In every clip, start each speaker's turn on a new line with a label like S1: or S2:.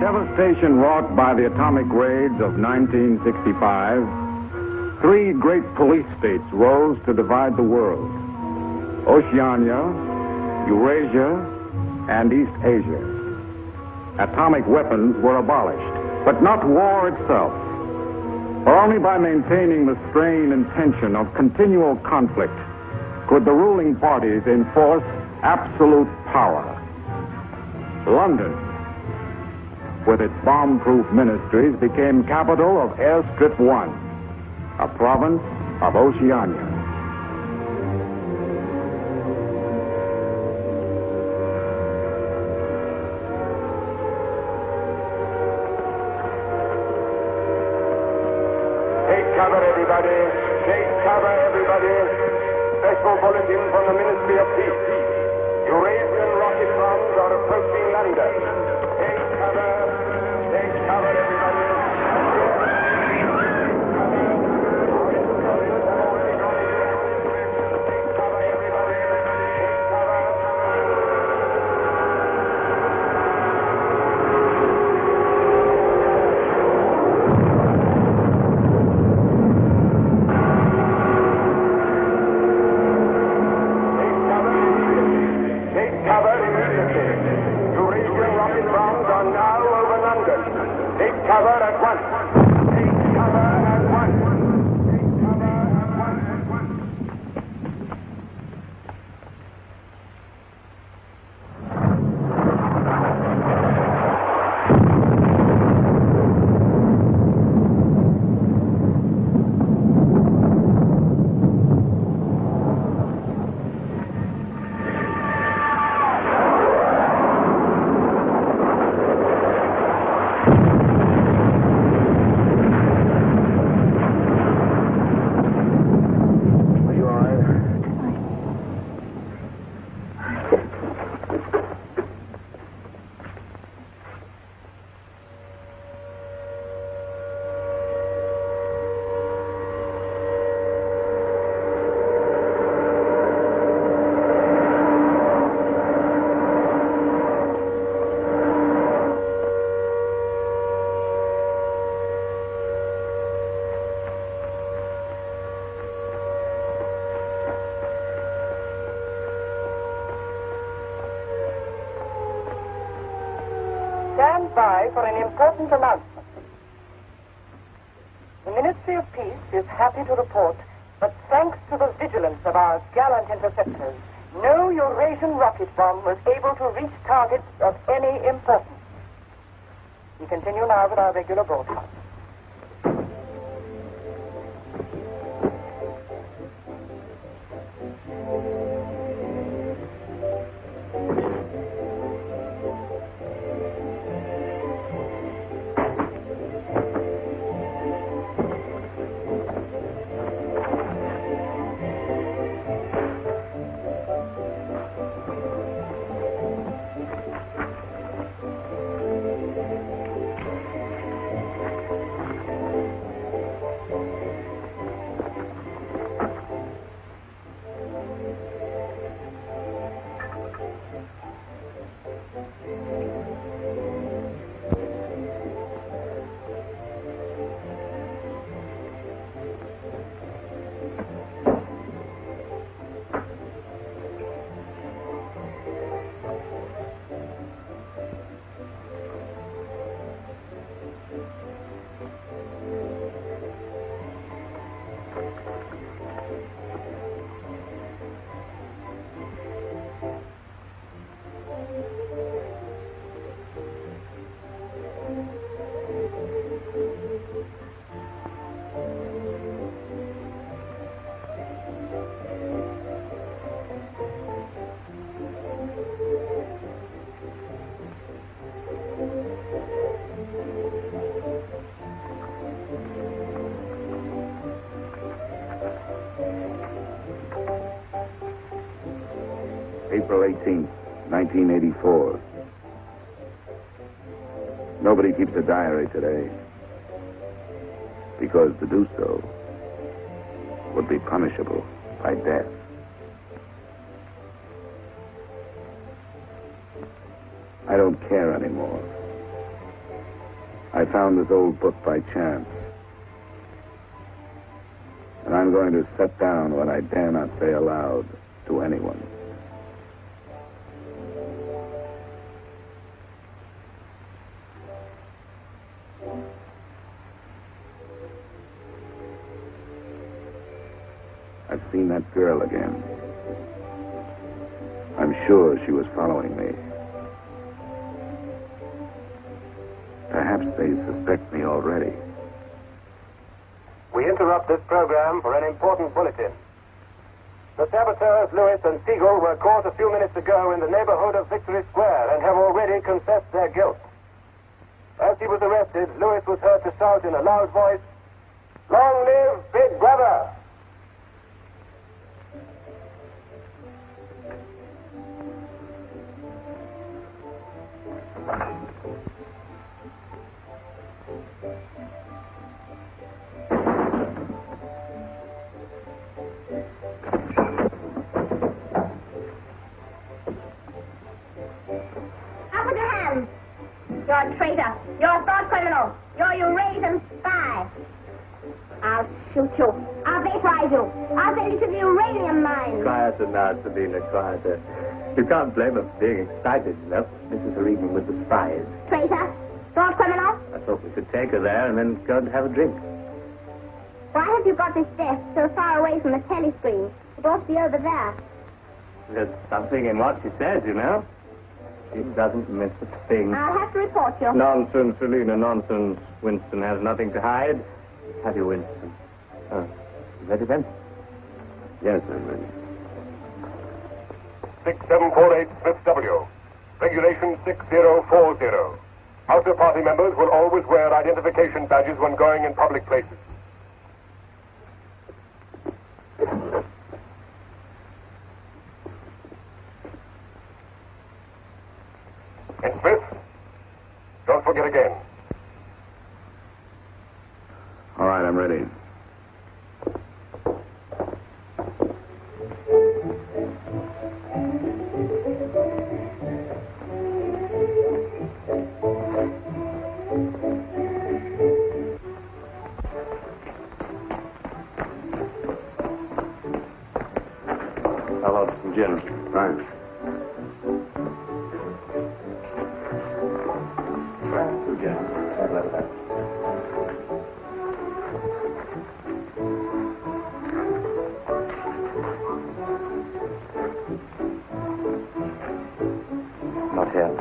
S1: devastation wrought by the atomic raids of 1965, three great police states rose to divide the world: Oceania, Eurasia, and East Asia. Atomic weapons were abolished, but not war itself. For only by maintaining the strain and tension of continual conflict could the ruling parties enforce absolute power. London, with its bomb-proof ministries, became capital of Airstrip 1, a province of Oceania.
S2: Take cover, everybody. Take cover, everybody. Special bulletin from the Ministry of Peace. Eurasian rocket bombs are approaching London. Take cover. Take cover, everybody.
S3: Stand by for an important announcement. The Ministry of Peace is happy to report that thanks to the vigilance of our gallant interceptors, no Eurasian rocket bomb was able to reach targets of any importance. We continue now with our regular broadcast.
S4: April 18th, 1984. Nobody keeps a diary today, because to do so would be punishable by death. I don't care anymore. I found this old book by chance. And I'm going to set down what I dare not say aloud to anyone. I've seen that girl again. I'm sure she was following me. Perhaps they suspect me already.
S2: We interrupt this program for an important bulletin. The saboteurs Lewis and Siegel were caught a few minutes ago in the neighborhood of Victory Square and have already confessed their guilt. As he was arrested, Lewis was heard to shout in a loud voice, "Long live Big Brother!"
S5: Up with your hands. You're a traitor. You're a thought criminal. You're a Eurasian spy. I'll shoot you. I'll vaporize you. I'll send you to the uranium mine.
S6: Quieter now, Sabina, quieter. You can't blame her for being excited, you know. This is her evening with the spies.
S5: Traitor. Thought criminal.
S6: I thought we could take her there and then go and have a drink.
S5: Why have you got this desk so far away from the telescreen? It ought to be over there.
S6: There's something in what she says, you know. She doesn't miss a thing.
S5: I'll have to report you.
S6: Nonsense, Selina, nonsense. Winston has nothing to hide. Have you, Winston? Oh, you ready then?
S4: Yes, I'm ready.
S2: 6748 Smith W. Regulation 6040. Outer party members will always wear identification badges when going in public places. And Smith, don't forget again.
S4: All right, I'm ready.
S6: How about some gin?
S4: Right.
S6: Two gins. I'd love that. Not here.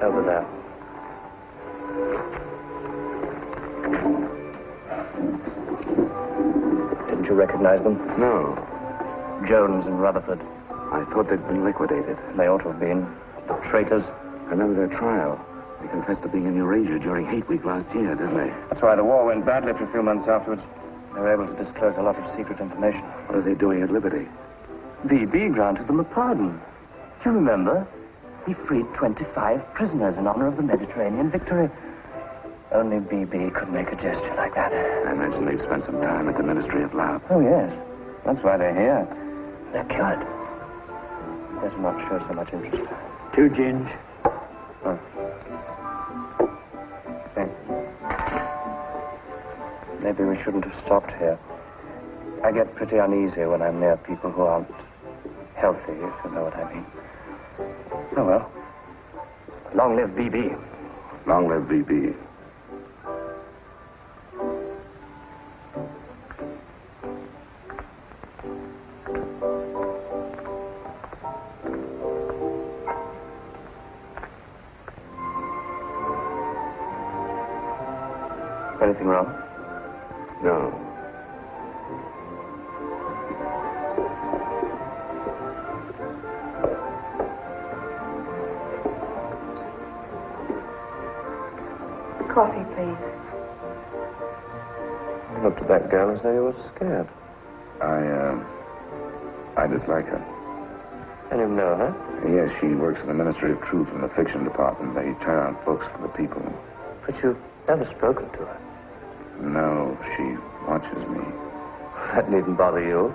S6: Over there. Didn't you recognize them?
S4: No,
S6: Jones and Rutherford.
S4: I thought they'd been liquidated.
S6: They ought to have been. The traitors.
S4: I remember their trial. They confessed to being in Eurasia during Hate Week last year, didn't they?
S6: That's why the war went badly for a few months afterwards. They were able to disclose a lot of secret information.
S4: What are they doing at Liberty?
S6: BB granted them a pardon. Do you remember? He freed 25 prisoners in honor of the Mediterranean victory. Only BB could make a gesture like that.
S4: I imagine they've spent some time at the Ministry of Love.
S6: Oh, yes. That's why they're here. They're cured. Better not show so much interest.
S7: 2 gins.
S6: Oh. Thanks. Maybe we shouldn't have stopped here. I get pretty uneasy when I'm near people who aren't healthy, if you know what I mean. Oh, well. Long live BB.
S4: Long live BB.
S6: Anything wrong?
S4: No.
S3: Coffee, please.
S6: You looked at that girl as though you were scared.
S4: I dislike her.
S6: And you know her?
S4: Yes, she works in the Ministry of Truth in the fiction department. They turn out books for the people.
S6: But you've never spoken to her.
S4: No, she watches me.
S6: That needn't bother you.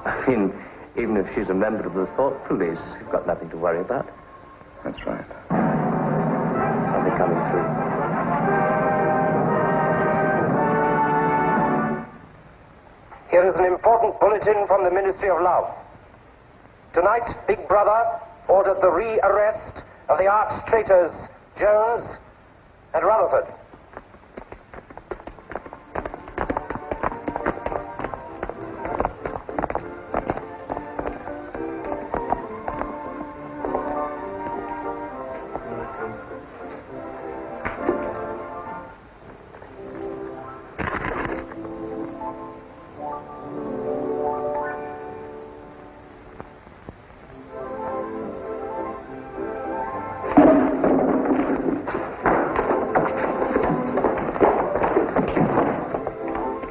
S6: I mean, even if she's a member of the Thought Police, you've got nothing to worry about.
S4: That's right.
S6: Somebody coming through.
S7: Here is an important bulletin from the Ministry of Love. Tonight, Big Brother ordered the re-arrest of the arch traitors Jones and Rutherford.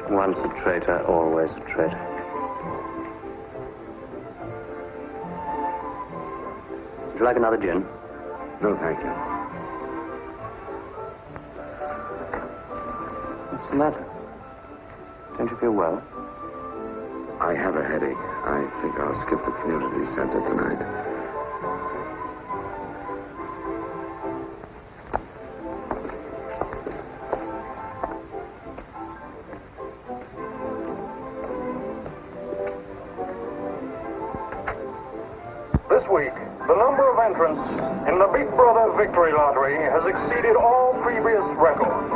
S6: Once a traitor, always a traitor. Would you like another gin?
S4: No, thank you.
S6: What's the matter? Don't you feel well?
S4: I have a headache. I think I'll skip the community center tonight.
S2: This week, the number of entrants in the Big Brother Victory Lottery has exceeded all previous records.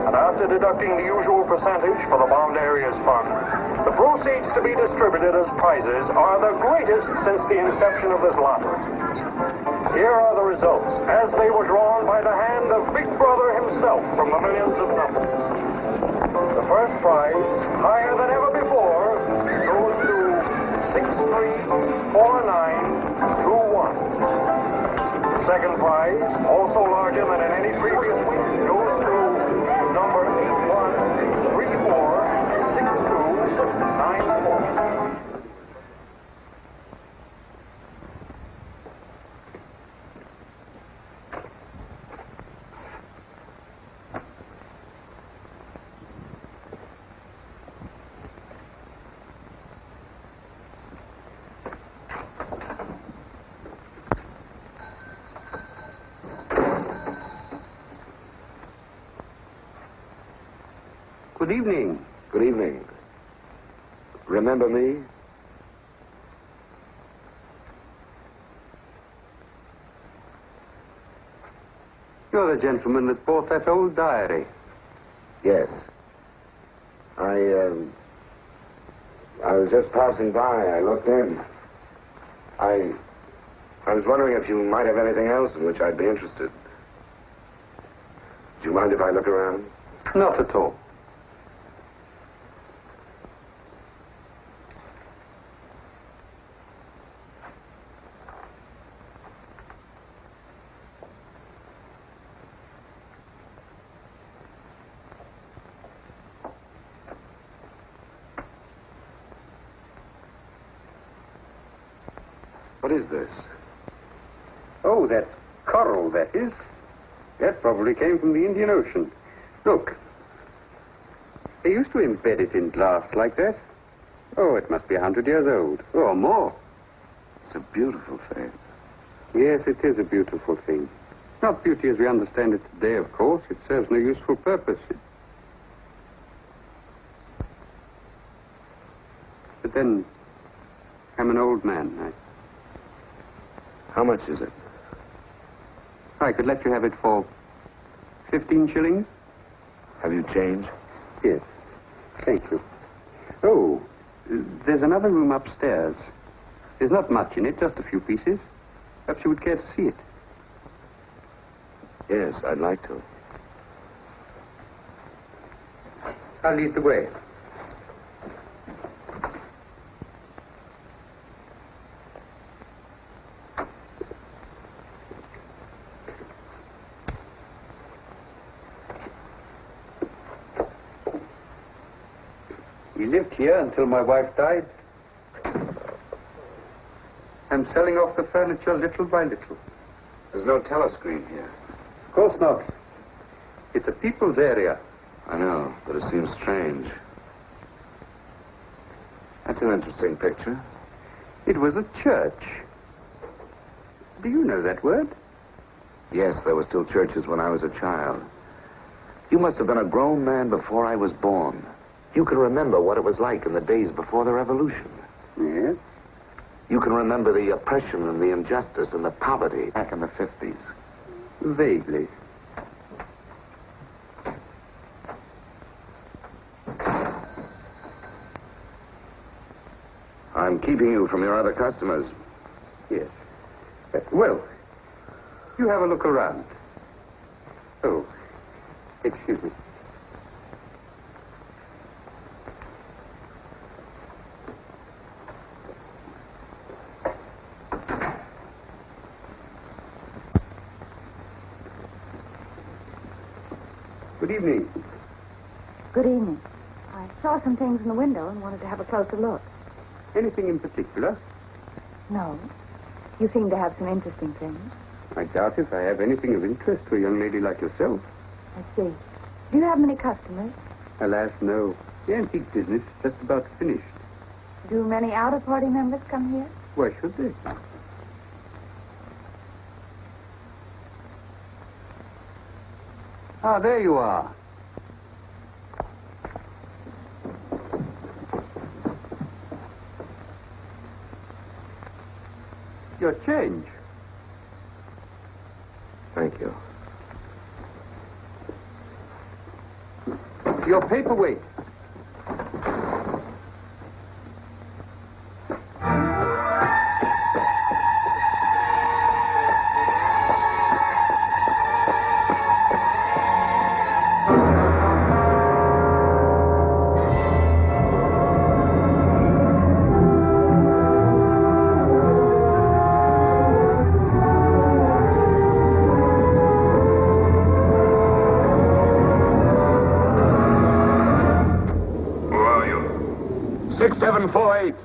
S2: And after deducting the usual percentage for the Bombed Areas Fund, the proceeds to be distributed as prizes are the greatest since the inception of this lottery. Here are the results, as they were drawn by the hand of Big Brother himself from the millions of numbers. The first prize, higher than ever before, goes to 634921. The second prize, also larger than in any previous week, goes to number 81346294.
S8: Good evening.
S4: Good evening. Remember me?
S8: You're the gentleman that bought that old diary.
S4: Yes. I was just passing by. I looked in. I was wondering if you might have anything else in which I'd be interested. Do you mind if I look around?
S8: Not at all.
S4: What is this?
S8: Oh, that's coral, that is. That probably came from the Indian Ocean. Look. They used to embed it in glass like that. Oh, it must be 100 years old, or more.
S4: It's a beautiful thing.
S8: Yes, it is a beautiful thing. Not beauty as we understand it today, of course. It serves no useful purpose. But then, I'm an old man.
S4: How much is it?
S8: I could let you have it for 15 shillings.
S4: Have you change?
S8: Yes. Thank you. Oh, there's another room upstairs. There's not much in it, just a few pieces. Perhaps you would care to see it.
S4: Yes, I'd like to.
S8: I'll lead the way. We lived here until my wife died. I'm selling off the furniture little by little.
S4: There's no telescreen here.
S8: Of course not. It's a people's area.
S4: I know, but it seems strange. That's an interesting picture.
S8: It was a church. Do you know that word?
S4: Yes, there were still churches when I was a child. You must have been a grown man before I was born.
S9: You can remember what it was like in the days before the revolution.
S8: Yes?
S9: You can remember the oppression and the injustice and the poverty back in the 50s.
S8: Vaguely.
S4: I'm keeping you from your other customers.
S8: Yes. Well, you have a look around. Oh, excuse me. Good evening.
S10: Good evening. I saw some things in the window and wanted to have a closer look.
S8: Anything in particular?
S10: No. You seem to have some interesting things.
S8: I doubt if I have anything of interest to a young lady like yourself.
S10: I see. Do you have many customers?
S8: Alas, no. The antique business is just about finished.
S10: Do many out-of-party members come here?
S8: Why should they? Ah, there you are. Your change.
S9: Thank you.
S8: Your paperweight.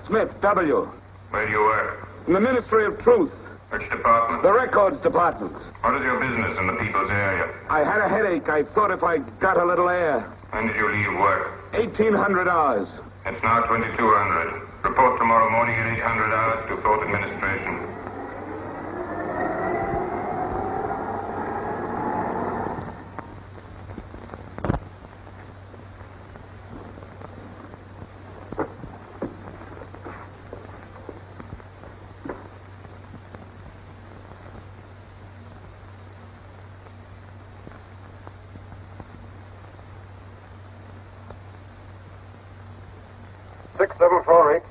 S1: Smith, W.
S2: Where do you work?
S1: In the Ministry of Truth.
S2: Which department?
S1: The Records Department.
S2: What is your business in the people's area?
S1: I had a headache. I thought if I got a little air.
S2: When did you leave work?
S1: 1,800 hours.
S2: It's now 2200. Report tomorrow morning at 800 hours to Fort Administration.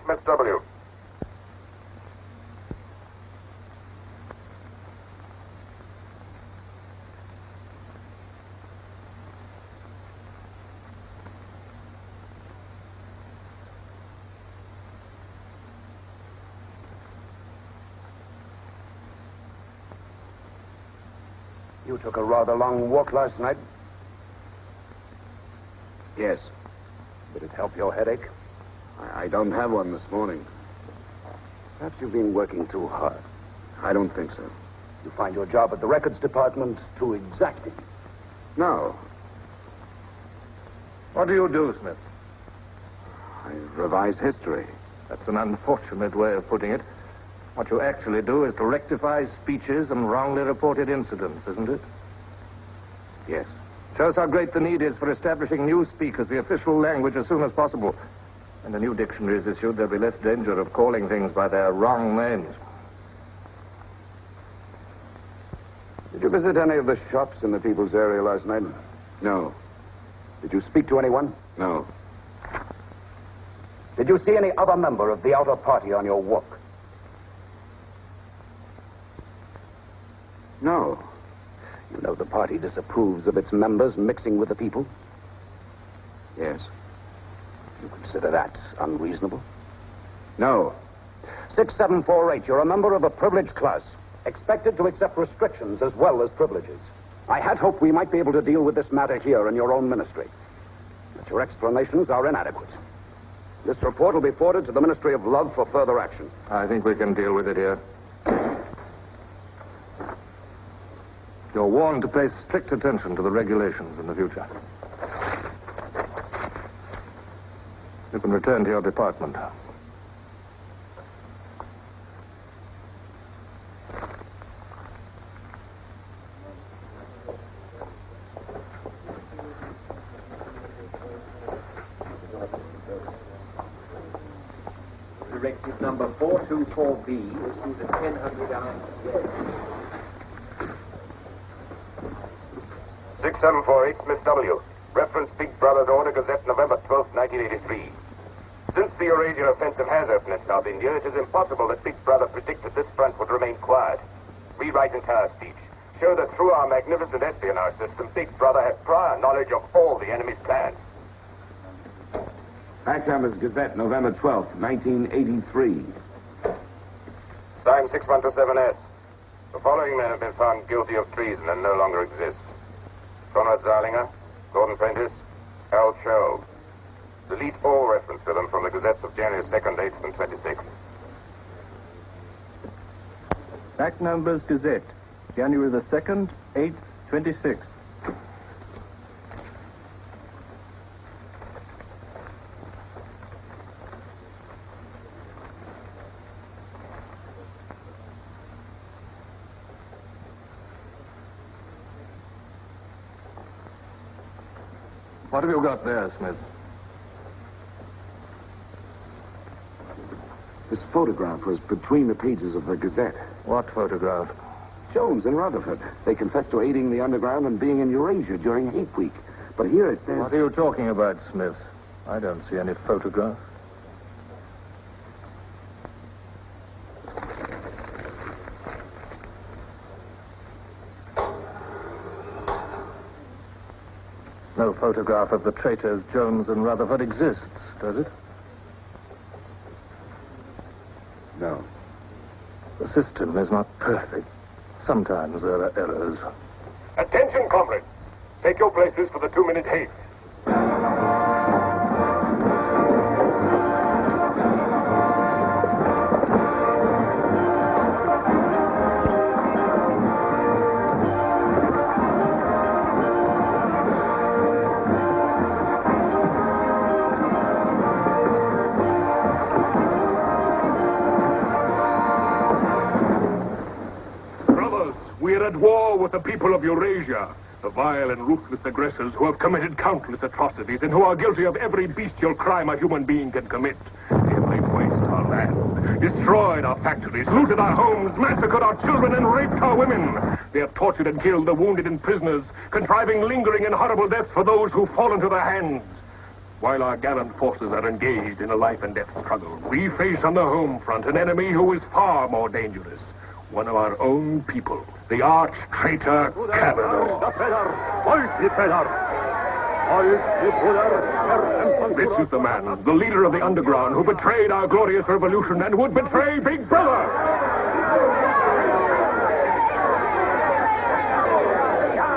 S2: Smith W.
S7: You took a rather long walk last night.
S1: Yes.
S7: Did it help your headache?
S1: I don't have one this morning.
S7: Perhaps you've been working too hard.
S1: I don't think so.
S7: You find your job at the records department too exacting.
S1: No.
S6: What do you do, Smith?
S1: I revise history.
S6: That's an unfortunate way of putting it. What you actually do is to rectify speeches and wrongly reported incidents, isn't it?
S1: Yes.
S6: Shows how great the need is for establishing newspeak as the official language as soon as possible. When a new dictionary is issued, there'll be less danger of calling things by their wrong names.
S7: Did you visit any of the shops in the people's area last night?
S1: No.
S7: Did you speak to anyone?
S1: No.
S7: Did you see any other member of the outer party on your walk?
S1: No.
S7: You know the party disapproves of its members mixing with the people?
S1: Yes.
S7: You consider that unreasonable?
S1: No.
S7: 6748, you're a member of a privileged class, expected to accept restrictions as well as privileges. I had hoped we might be able to deal with this matter here in your own ministry. But your explanations are inadequate. This report will be forwarded to the Ministry of Love for further action.
S6: I think we can deal with it here. You're warned to pay strict attention to the regulations in the future. You can return to your department.
S11: number 424B, issued at 1000 hours.
S2: 6748 Smith W. Reference Big Brother's Order, Gazette, November 12, 1983. Since the Eurasian offensive has opened in South India, it is impossible that Big Brother predicted this front would remain quiet. Rewrite entire speech. Show that through our magnificent espionage system, Big Brother had prior knowledge of all the enemy's plans.
S9: Hackhammer's Gazette, November 12th, 1983.
S2: Signed 6127S. The following men have been found guilty of treason and no longer exist. Conrad Zarlinger, Gordon Prentice, Harold Sherrill. Delete all reference to them from the Gazettes of January 2nd, 8th, and 26th.
S12: Back numbers Gazette, January the 2nd, 8th, 26th.
S13: What have you got there, Smith?
S9: This photograph was between the pages of the Gazette.
S13: What photograph?
S9: Jones and Rutherford. They confessed to aiding the underground and being in Eurasia during Hate Week. But here it says...
S13: What are you talking about, Smith? I don't see any photograph. No photograph of the traitors Jones and Rutherford exists, does it?
S9: No.
S13: The system is not perfect. Sometimes there are errors.
S2: Attention, comrades. Take your places for the 2-minute hate.
S14: At war with the people of Eurasia, the vile and ruthless aggressors who have committed countless atrocities and who are guilty of every bestial crime a human being can commit. They have laid waste our land, destroyed our factories, looted our homes, massacred our children, and raped our women. They have tortured and killed the wounded and prisoners, contriving lingering and horrible deaths for those who fall into their hands. While our gallant forces are engaged in a life and death struggle, we face on the home front an enemy who is far more dangerous. One of our own people, the arch-traitor Cavanaugh. This is the man, the leader of the underground, who betrayed our glorious revolution and would betray Big Brother.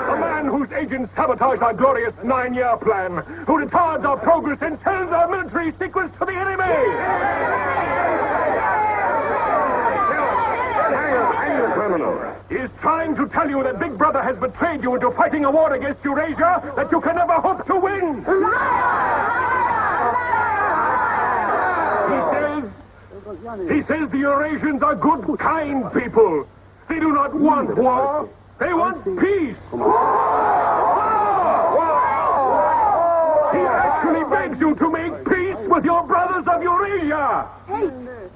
S14: The man whose agents sabotage our glorious 9-year plan, who retards our progress and sells our military secrets to the enemy. He is trying to tell you that Big Brother has betrayed you into fighting a war against Eurasia that you can never hope to win. He says the Eurasians are good, kind people. They do not want war. They want peace. He actually begs you to make peace with your brothers of Eurasia.
S5: Hate!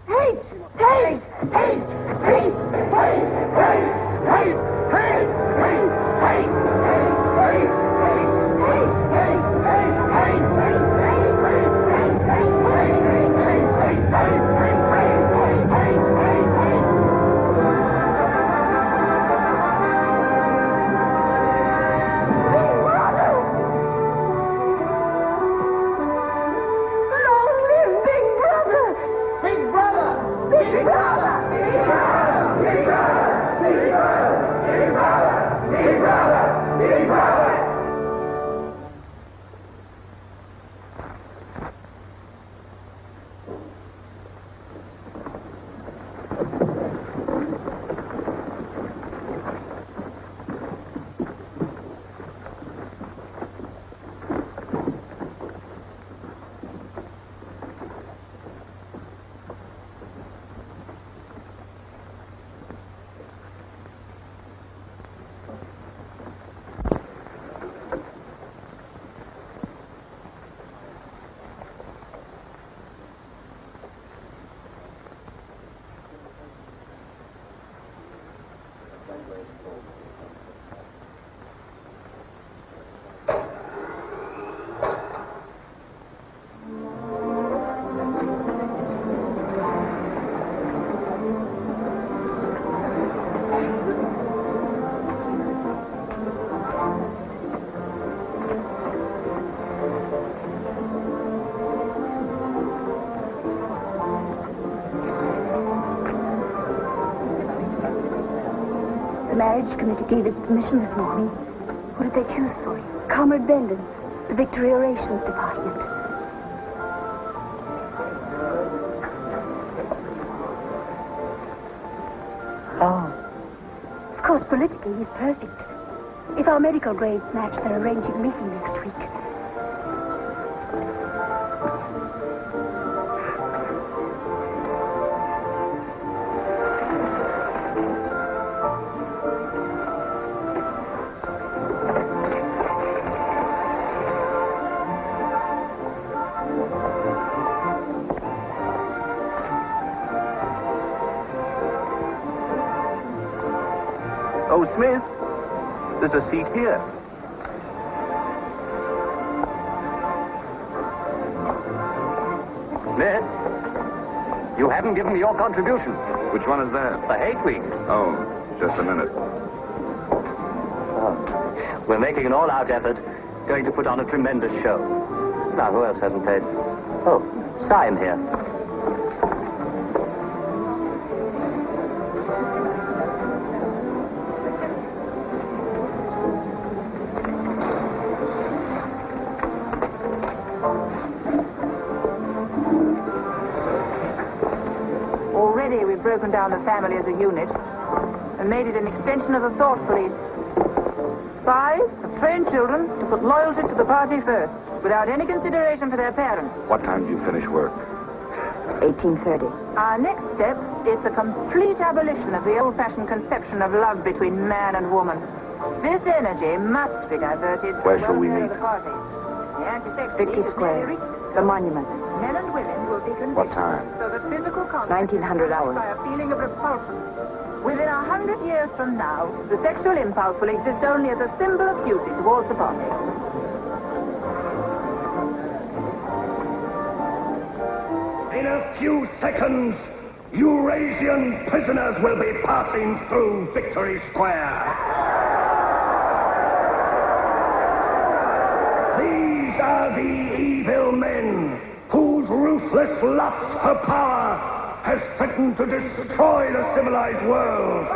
S5: Hate! Hate! Hate! Hate! Hate! Hate! Hate! Hate! Hate! Hate! Hate! Long live Big Brother! Big Brother! Big Brother!
S10: The marriage committee gave us permission this morning. What did they choose for you? Comrade Bendon, the Victory Orations Department.
S5: Oh.
S10: Of course, politically, he's perfect. If our medical grades match, they're arranging a meeting next week.
S6: Oh, Smith, there's a seat here. Smith, you haven't given me your contribution.
S9: Which one is that?
S6: The hate week.
S9: Oh, just a minute.
S6: Oh. We're making an all-out effort, going to put on a tremendous show. Now, who else hasn't paid? Oh, Syme here.
S15: Already we've broken down the family as a unit and made it an extension of the thought police. Spies have trained children to put loyalty to the party first, without any consideration for their parents.
S9: What time do you finish work?
S10: 18:30.
S15: Our next step is the complete abolition of the old-fashioned conception of love between man and woman. This energy must be diverted.
S9: Where shall we
S15: welfare of
S9: meet?
S15: the party. The anti-sex
S10: Vicky
S15: league is
S10: Square.
S15: very reached.
S10: The monument.
S15: Men and women will be conditioned
S9: What time?
S15: so that physical contact
S10: 1900 hours.
S15: by a feeling of repulsion. Within 100 years from now, the sexual impulse will exist only as a symbol of duty towards the party.
S16: In a few seconds, Eurasian prisoners will be passing through Victory Square. These are the evil men whose ruthless lust for power has threatened to destroy the civilized world.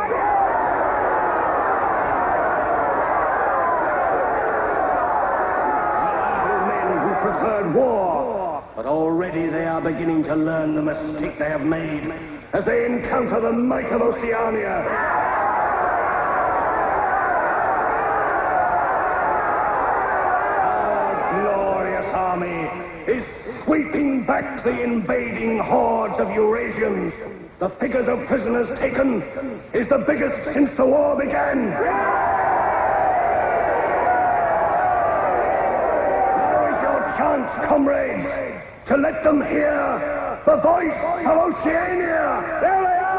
S16: Evil men who preferred war, but already they are beginning to learn the mistake they have made as they encounter the might of Oceania. Army is sweeping back the invading hordes of Eurasians. The figures of prisoners taken is the biggest since the war began. Now is your chance, comrades, to let them hear the voice of Oceania. There they are!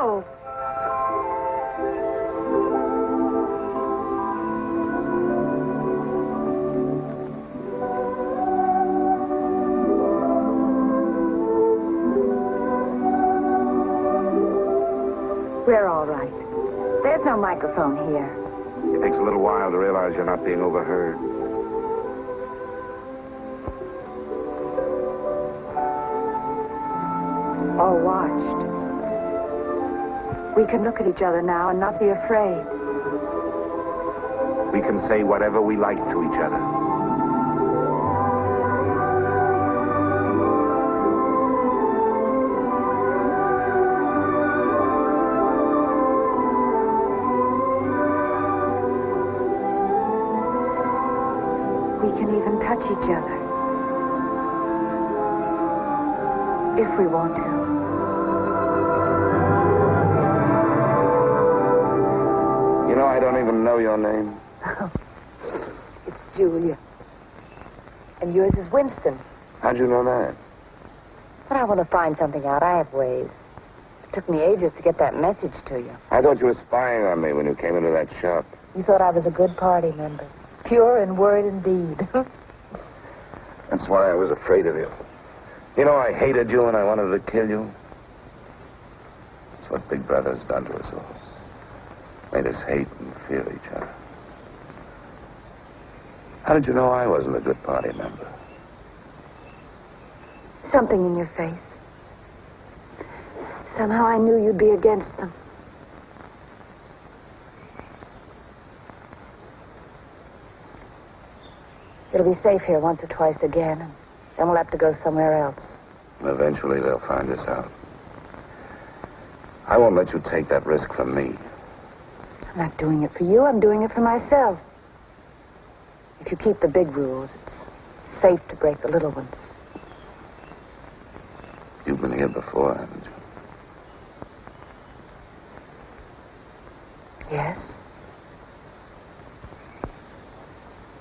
S15: go.
S10: We're all right. There's no microphone here.
S4: It takes a little while to realize you're not being overheard.
S10: All watched. We can look at each other now and not be afraid.
S4: We can say whatever we like to each other.
S10: We can even touch each other. If we want to.
S4: You know, I don't even know your name.
S10: It's Julia. And yours is Winston.
S4: How'd you know that?
S10: But I want to find something out. I have ways. It took me ages to get that message to you.
S4: I thought you were spying on me when you came into that shop.
S10: You thought I was a good party member. Pure in word and deed.
S4: That's why I was afraid of you. You know, I hated you and I wanted to kill you. That's what Big Brother's done to us all. Made us hate and fear each other. How did you know I wasn't a good party member?
S10: Something in your face. Somehow I knew you'd be against them. It'll be safe here once or twice again, and then we'll have to go somewhere else.
S4: Eventually they'll find us out. I won't let you take that risk from me.
S10: I'm not doing it for you. I'm doing it for myself. If you keep the big rules, it's safe to break the little ones.
S4: You've been here before, haven't you?
S10: Yes.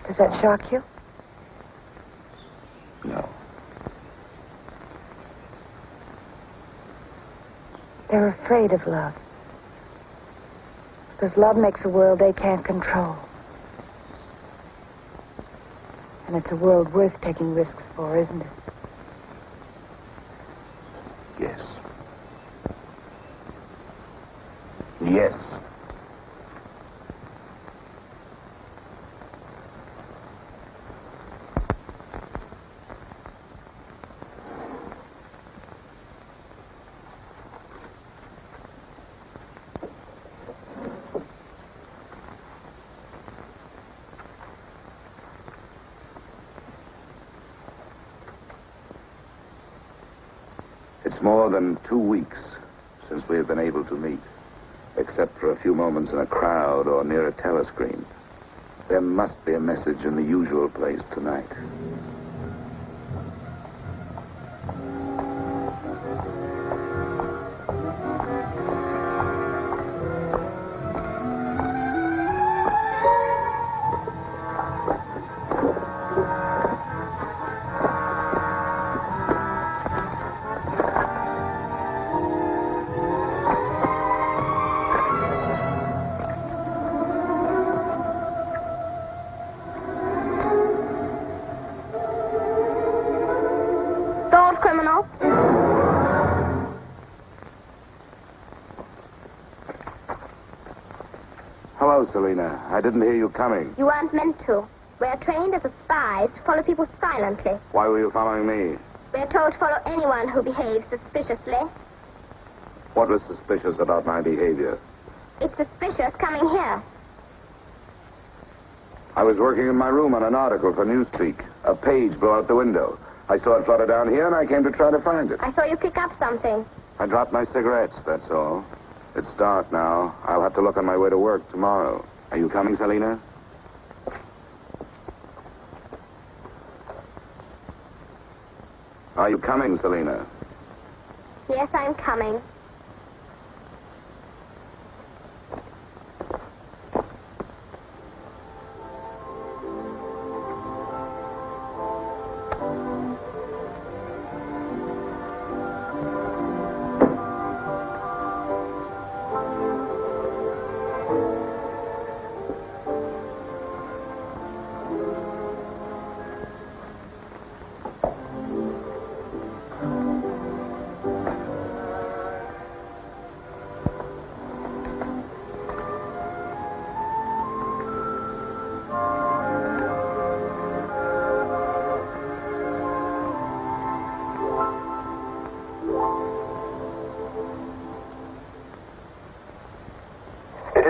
S10: Does that shock you?
S4: No.
S10: They're afraid of love. Because love makes a world they can't control. And it's a world worth taking risks for, isn't it?
S4: Yes. Yes. It's more than 2 weeks since we have been able to meet, except for a few moments in a crowd or near a telescreen. There must be a message in the usual place tonight.
S5: Criminal.
S4: Hello, Selena. I didn't hear you coming.
S5: You weren't meant to. We're trained as spies to follow people silently.
S4: Why were you following me?
S5: We're told to follow anyone who behaves suspiciously.
S4: What was suspicious about my behavior?
S5: It's suspicious coming here.
S4: I was working in my room on an article for Newspeak. A page blew out the window. I saw it flutter down here, and I came to try to find it.
S5: I saw you pick up something.
S4: I dropped my cigarettes, that's all. It's dark now. I'll have to look on my way to work tomorrow. Are you coming, Selena? Are you coming, Selena?
S5: Yes, I'm coming.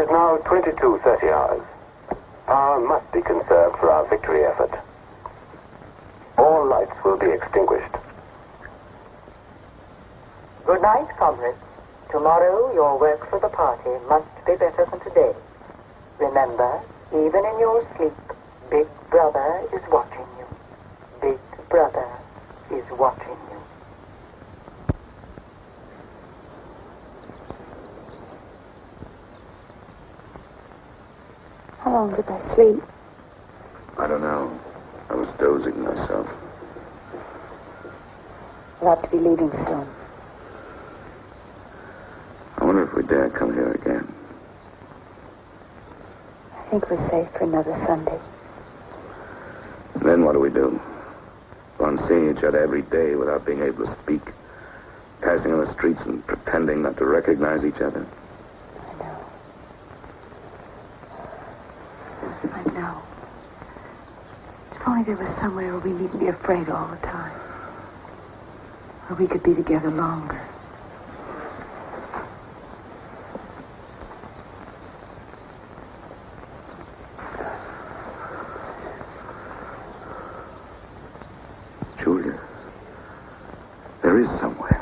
S2: is now 22:30 hours. Power must be conserved for our victory effort. All lights will be extinguished.
S3: Good night, comrades. Tomorrow, your work for the party must be better than today. Remember, even in your sleep, Big Brother is watching you. Big Brother is watching you.
S10: How long did I sleep?
S4: I don't know. I was dozing myself.
S10: We'll have to be leaving soon.
S4: I wonder if we dare come here again.
S10: I think we're safe for another Sunday.
S4: And then what do we do? Go on seeing each other every day without being able to speak. Passing on the streets and pretending not to recognize each other.
S10: I know. If only there was somewhere where we needn't be afraid all the time. Where we could be together longer.
S4: Julia, there is somewhere.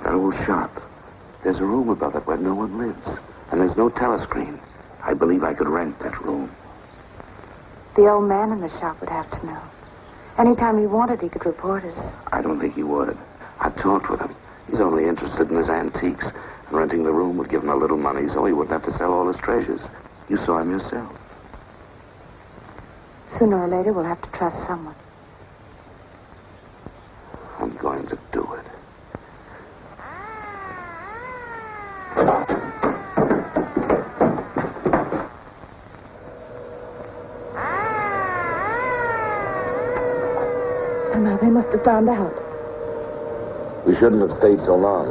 S4: That old shop. There's a room above it where no one lives. And there's no telescreen. I believe I could rent that room.
S10: The old man in the shop would have to know. Anytime he wanted, he could report us.
S4: I don't think he would. I've talked with him. He's only interested in his antiques. And renting the room would give him a little money so he wouldn't have to sell all his treasures. You saw him yourself.
S10: Sooner or later, we'll have to trust someone.
S4: I'm going to do it.
S10: Somehow they must have found out.
S4: We shouldn't have stayed so long.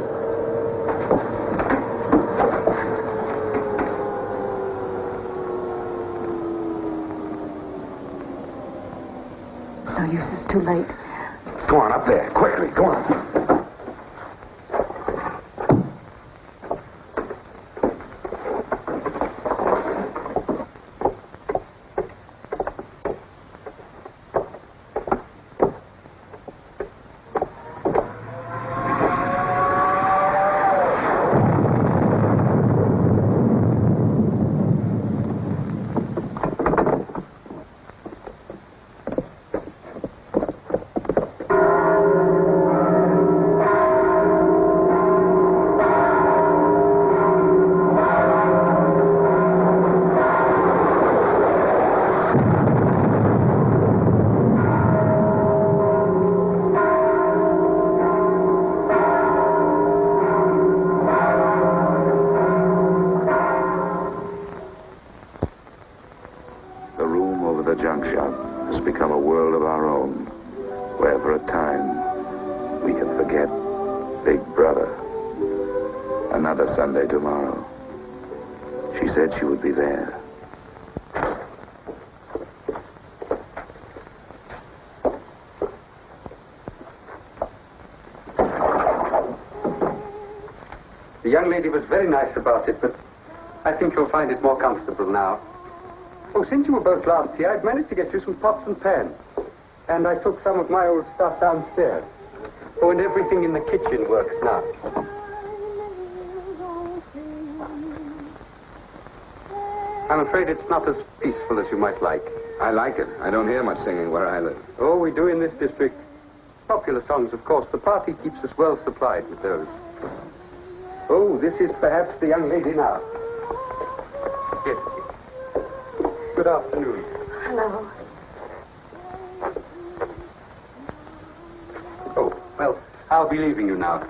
S10: It's no use, it's too late.
S4: Go on, up there, quickly, go on. junk shop has become a world of our own, where for a time we can forget Big Brother. Another Sunday tomorrow. She said she would be there.
S8: The young lady was very nice about it, but I think you'll find it more comfortable now. Oh, since you were both last here, I've managed to get you some pots and pans. And I took some of my old stuff downstairs. Oh, and everything in the kitchen works now. I'm afraid it's not as peaceful as you might like.
S4: I like it. I don't hear much singing where I live.
S8: Oh, we do in this district. Popular songs, of course. The party keeps us well supplied with those. Oh, this is perhaps the young lady now. Yes. Good afternoon.
S10: Hello.
S8: Oh, well, I'll be leaving you now.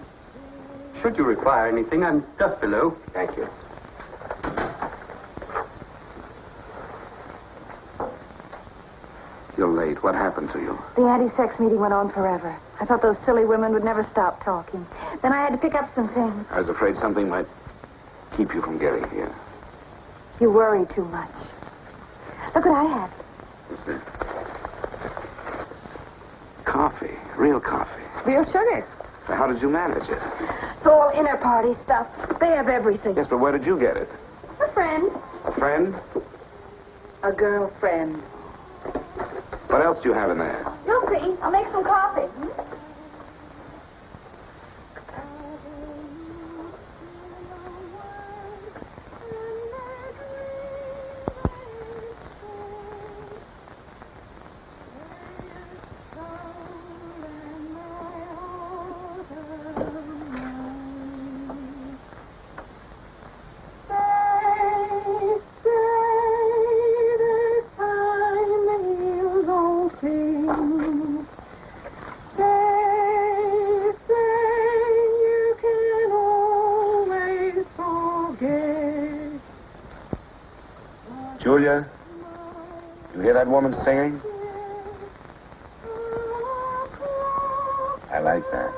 S8: Should you require anything, I'm just below. Thank you.
S4: You're late. What happened to you?
S10: The anti-sex meeting went on forever. I thought those silly women would never stop talking. Then I had to pick up some things.
S4: I was afraid something might keep you from getting here.
S10: You worry too much. Look what I have.
S4: What's that? Coffee. Real coffee.
S10: Real sugar.
S4: How did you manage it?
S5: It's all inner party stuff. They have everything.
S4: Yes, but where did you get it?
S5: A friend.
S4: A friend?
S10: A girlfriend.
S4: What else do you have in there?
S5: You'll see. I'll make some coffee.
S4: Julia, you hear that woman singing? I like that.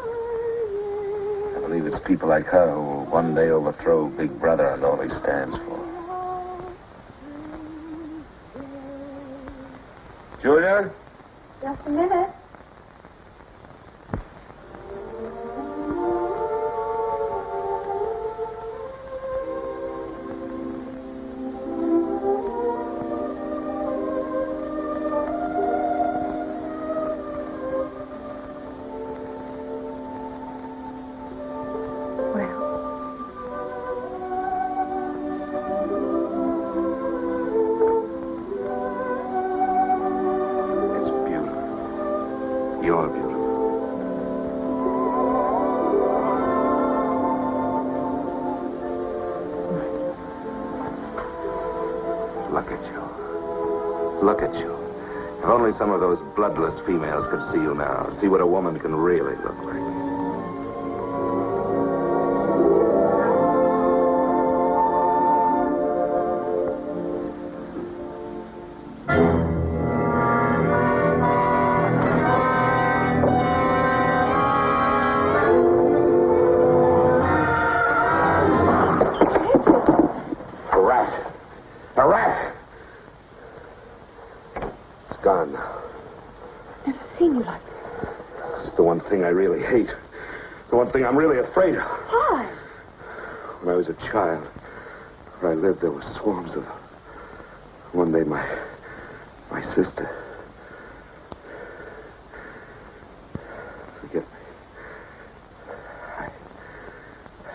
S4: I believe it's people like her who will one day overthrow Big Brother and all he stands for. Julia?
S5: Just a minute.
S4: You're beautiful. Look at you. Look at you. If only some of those bloodless females could see you now, see what a woman can really look like.
S7: A rat! It's gone now.
S10: Never seen you like this.
S7: It's the one thing I really hate. The one thing I'm really afraid of.
S10: Why?
S7: When I was a child, where I lived, there were swarms of them. One day, my sister... Forgive me. I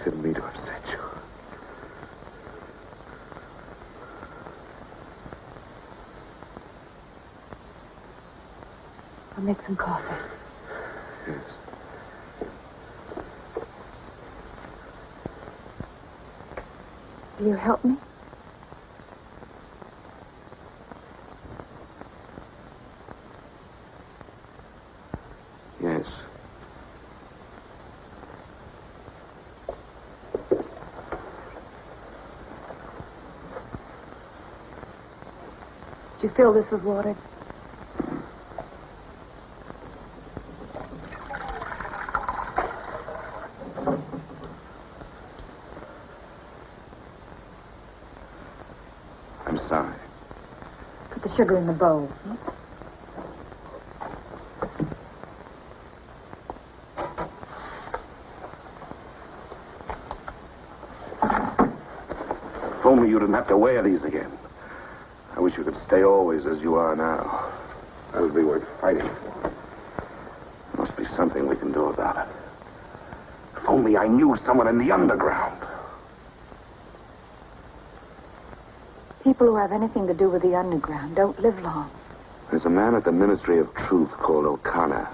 S7: didn't mean to upset you.
S10: I'll make some coffee.
S7: Yes.
S10: Will you help me?
S7: Yes.
S10: Did you fill this with water?
S7: I'm sorry.
S10: Put the sugar in the bowl.
S7: If only you didn't have to wear these again. I wish you could stay always as you are now. That would be worth fighting for. There must be something we can do about it. If only I knew someone in the underground.
S10: People who have anything to do with the underground don't live long.
S7: There's a man at the Ministry of Truth called O'Connor.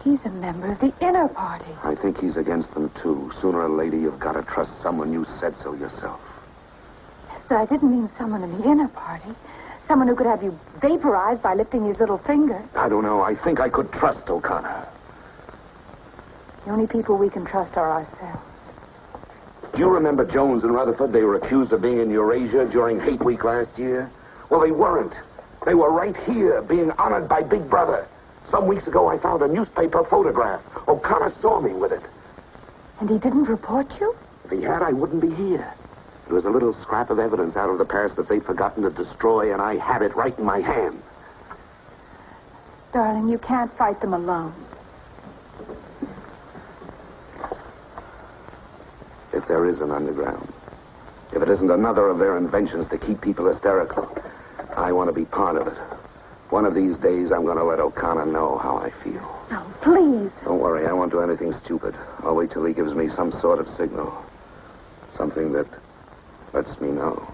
S10: He's a member of the inner party.
S7: I think he's against them, too. Sooner or later, you've got to trust someone. You said so yourself.
S10: But I didn't mean someone in the inner party. Someone who could have you vaporized by lifting his little finger.
S7: I don't know. I think I could trust O'Connor.
S10: The only people we can trust are ourselves.
S7: Do you remember Jones and Rutherford? They were accused of being in Eurasia during Hate Week last year. Well, they weren't. They were right here, being honored by Big Brother. Some weeks ago, I found a newspaper photograph. O'Connor saw me with it.
S10: And he didn't report you?
S7: If he had, I wouldn't be here. It was a little scrap of evidence out of the past that they'd forgotten to destroy, and I had it right in my hand.
S10: Darling, you can't fight them alone.
S9: if there is an underground. If it isn't another of their inventions to keep people hysterical, I want to be part of it. One of these days, I'm going to let O'Connor know how I feel.
S10: Now, please.
S9: Don't worry, I won't do anything stupid. I'll wait till he gives me some sort of signal. Something that lets me know.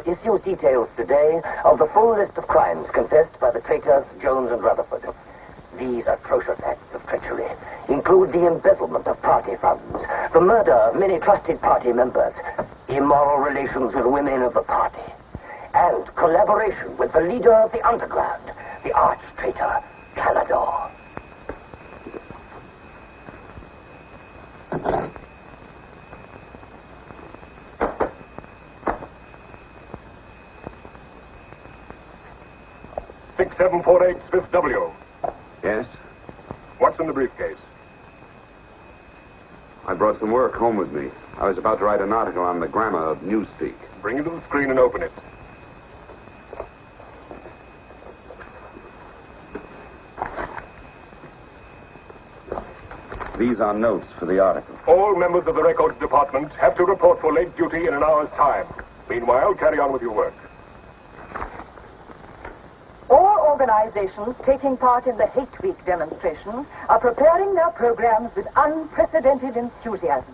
S17: Issues details today of the full list of crimes confessed by the traitors Jones and Rutherford. These atrocious acts of treachery include the embezzlement of party funds, the murder of many trusted party members, immoral relations with women of the party, and collaboration with the leader of the underground, the arch-traitor Canador.
S14: .6748 Smith W.
S9: Yes?
S14: What's in the briefcase?
S9: I brought some work home with me. I was about to write an article on the grammar of newspeak.
S14: Bring it to the screen and open it.
S9: These are notes for the article.
S14: All members of the records department have to report for late duty in an hour's time. Meanwhile, carry on with your work.
S3: All organizations taking part in the Hate Week demonstration are preparing their programs with unprecedented enthusiasm.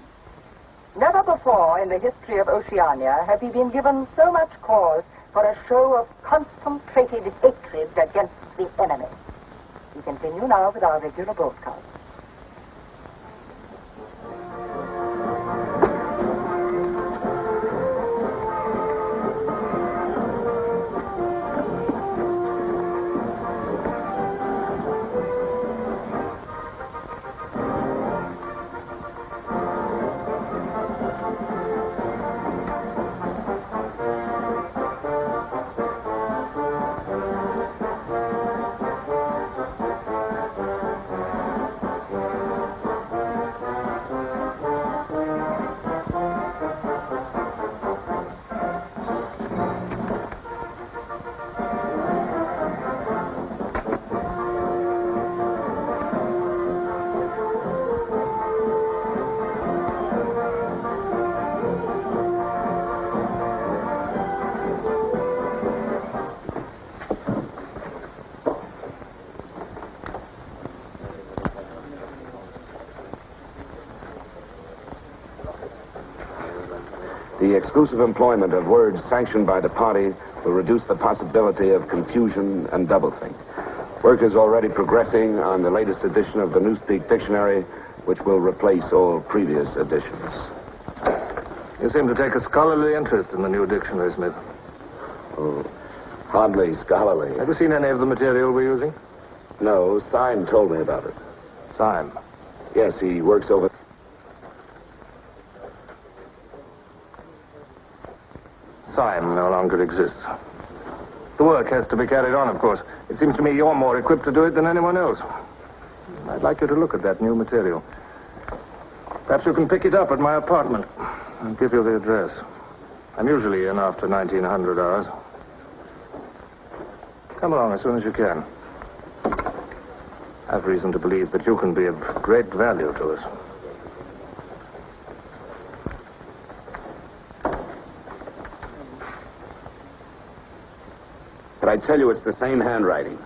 S3: Never before in the history of Oceania have we been given so much cause for a show of concentrated hatred against the enemy. We continue now with our regular broadcast.
S9: The exclusive employment of words sanctioned by the party will reduce the possibility of confusion and doublethink. Work is already progressing on the latest edition of the Newspeak Dictionary, which will replace all previous editions.
S13: You seem to take a scholarly interest in the new dictionary, Smith.
S9: Oh, hardly scholarly.
S13: Have you seen any of the material we're using?
S9: No, Syme told me about it.
S13: Syme?
S9: Yes, he works over...
S13: Syme no longer exists. The work has to be carried on, of course. It seems to me you're more equipped to do it than anyone else. I'd like you to look at that new material. Perhaps you can pick it up at my apartment. I'll give you the address. I'm usually in after 1900 hours. Come along as soon as you can. I have reason to believe that you can be of great value to us.
S9: But I tell you, it's the same handwriting.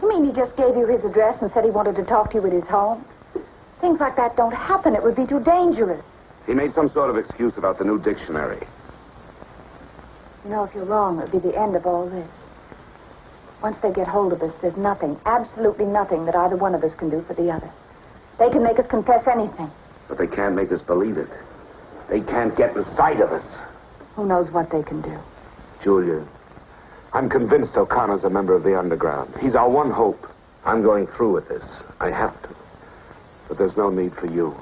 S10: You mean he just gave you his address and said he wanted to talk to you at his home? Things like that don't happen. It would be too dangerous.
S9: He made some sort of excuse about the new dictionary.
S10: You know, if you're wrong, it would be the end of all this. Once they get hold of us, there's nothing, absolutely nothing that either one of us can do for the other. They can make us confess anything.
S9: But they can't make us believe it. They can't get the sight of us.
S10: Who knows what they can do?
S9: Julia, I'm convinced O'Connor's a member of the underground. He's our one hope. I'm going through with this. I have to. But there's no need for you.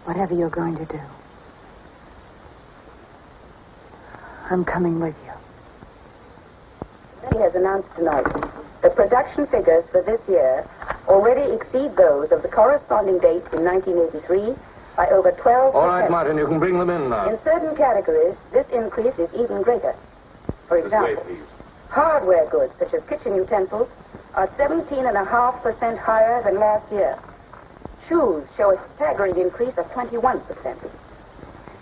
S10: Whatever you're going to do, I'm coming with you. has announced tonight, the production figures for this year already exceed those of the corresponding date in 1983 by over 12%.
S13: All right, Martin, you can bring them in now.
S10: In certain categories, this increase is even greater. For example, hardware goods such as kitchen utensils are 17.5% higher than last year. Shoes show a staggering increase of 21%.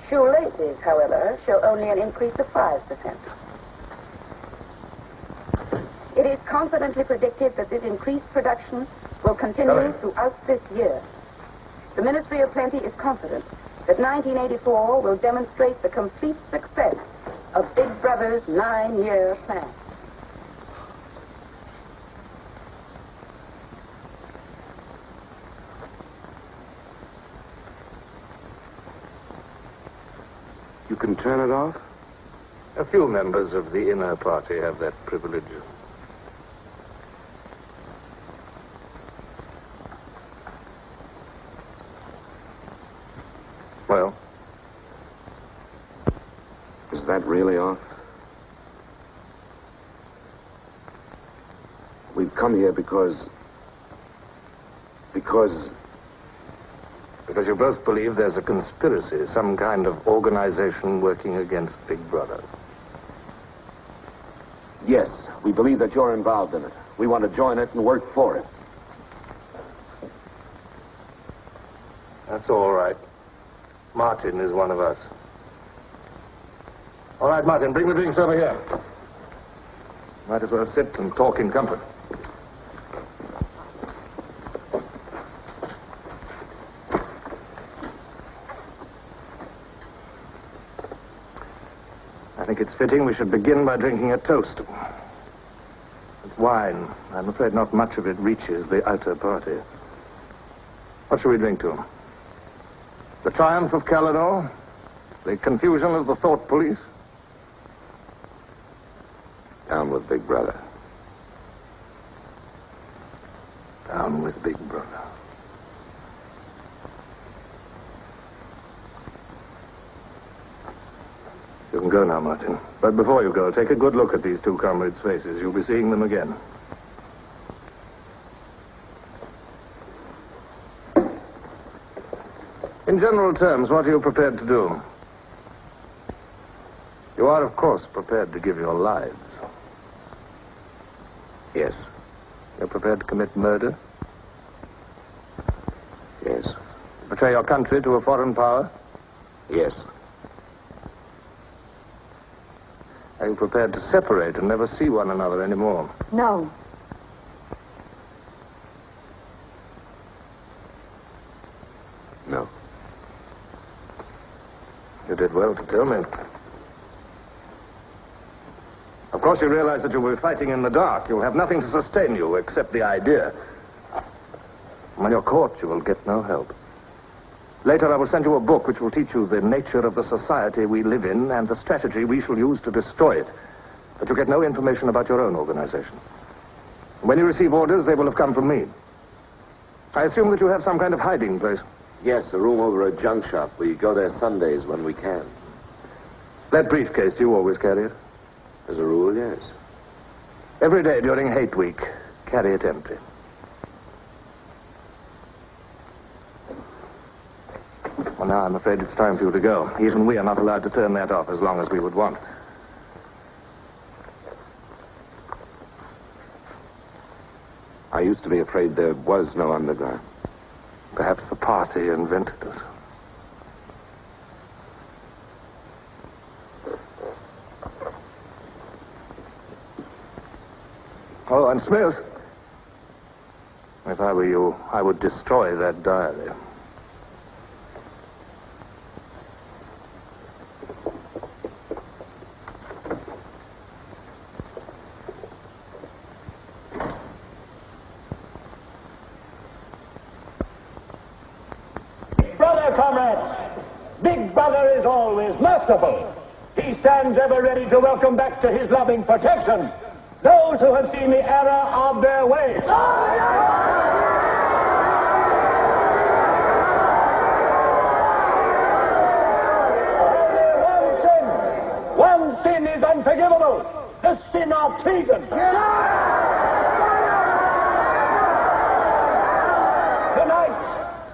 S10: Shoelaces, however, show only an increase of 5%. It is confidently predicted that this increased production will continue throughout this year. The Ministry of Plenty is confident that 1984 will demonstrate the complete success of Big Brother's 9-year plan.
S9: You can turn it off?
S13: A few members of the inner party have that privilege. Well?
S9: Is that really off? We've come here because
S13: you both believe there's a conspiracy, some kind of organization working against Big Brother.
S9: Yes, we believe that you're involved in it. We want to join it and work for it.
S13: That's all right. Martin is one of us. All right, Martin, bring the drinks over here. Might as well sit and talk in comfort. I think it's fitting we should begin by drinking a toast. It's wine. I'm afraid not much of it reaches the outer party. What shall we drink to? The triumph of Calidor? The confusion of the thought police?
S9: Down with Big Brother.
S13: Down with Big Brother. You can go now, Martin. But before you go, take a good look at these two comrades' faces. You'll be seeing them again. In general terms, what are you prepared to do? You are, of course, prepared to give your lives.
S9: Yes.
S13: You're prepared to commit murder?
S9: Yes.
S13: Betray your country to a foreign power?
S9: Yes.
S13: Are you prepared to separate and never see one another anymore?
S10: No.
S9: No.
S13: You did well to tell me. Of course, you realize that you will be fighting in the dark. You'll have nothing to sustain you except the idea. When you're caught, you will get no help. Later, I will send you a book which will teach you the nature of the society we live in and the strategy we shall use to destroy it. But you get no information about your own organization. When you receive orders, they will have come from me. I assume that you have some kind of hiding place.
S9: Yes, a room over a junk shop. We go there Sundays when we can.
S13: That briefcase, do you always carry it?
S9: As a rule, yes.
S13: Every day during hate week, carry it empty. Well, now I'm afraid it's time for you to go. Even we are not allowed to turn that off as long as we would want.
S9: I used to be afraid there was no underground.
S13: Perhaps the party invented us. Oh, and Smith, if I were you, I would destroy that diary.
S16: Comrades, Big Brother is always merciful. He stands ever ready to welcome back to his loving protection those who have seen the error of their ways. Only one sin is unforgivable. the sin of treason.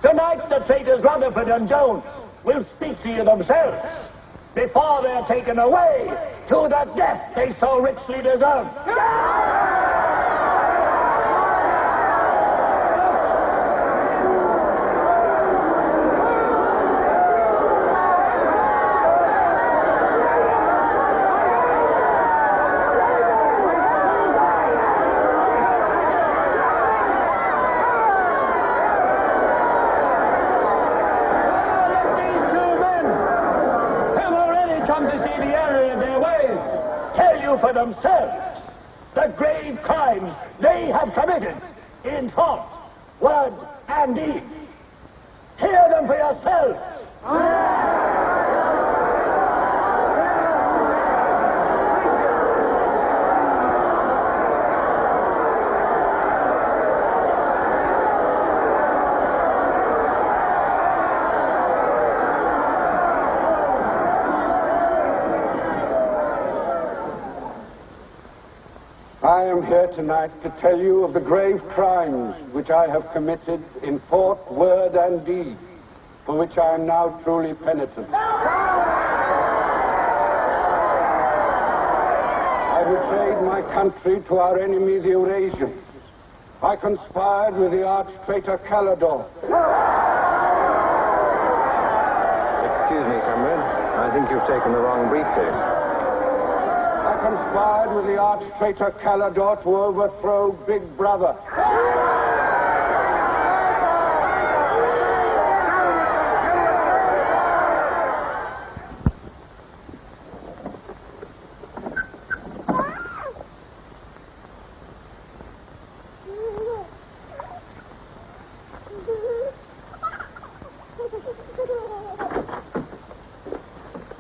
S16: Tonight the traitors Rutherford and Jones will speak to you themselves before they're taken away to the death they so richly deserve. For themselves the grave crimes they have committed in thought, word, and deed. Hear them for yourselves.
S18: I am here tonight to tell you of the grave crimes which I have committed in thought, word, and deed, for which I am now truly penitent. I betrayed my country to our enemy, the Eurasians. I conspired with the arch-traitor Calidore.
S6: Excuse me, comrade. I think you've taken the wrong briefcase.
S18: I conspired with the arch-traitor Calidore to overthrow Big Brother.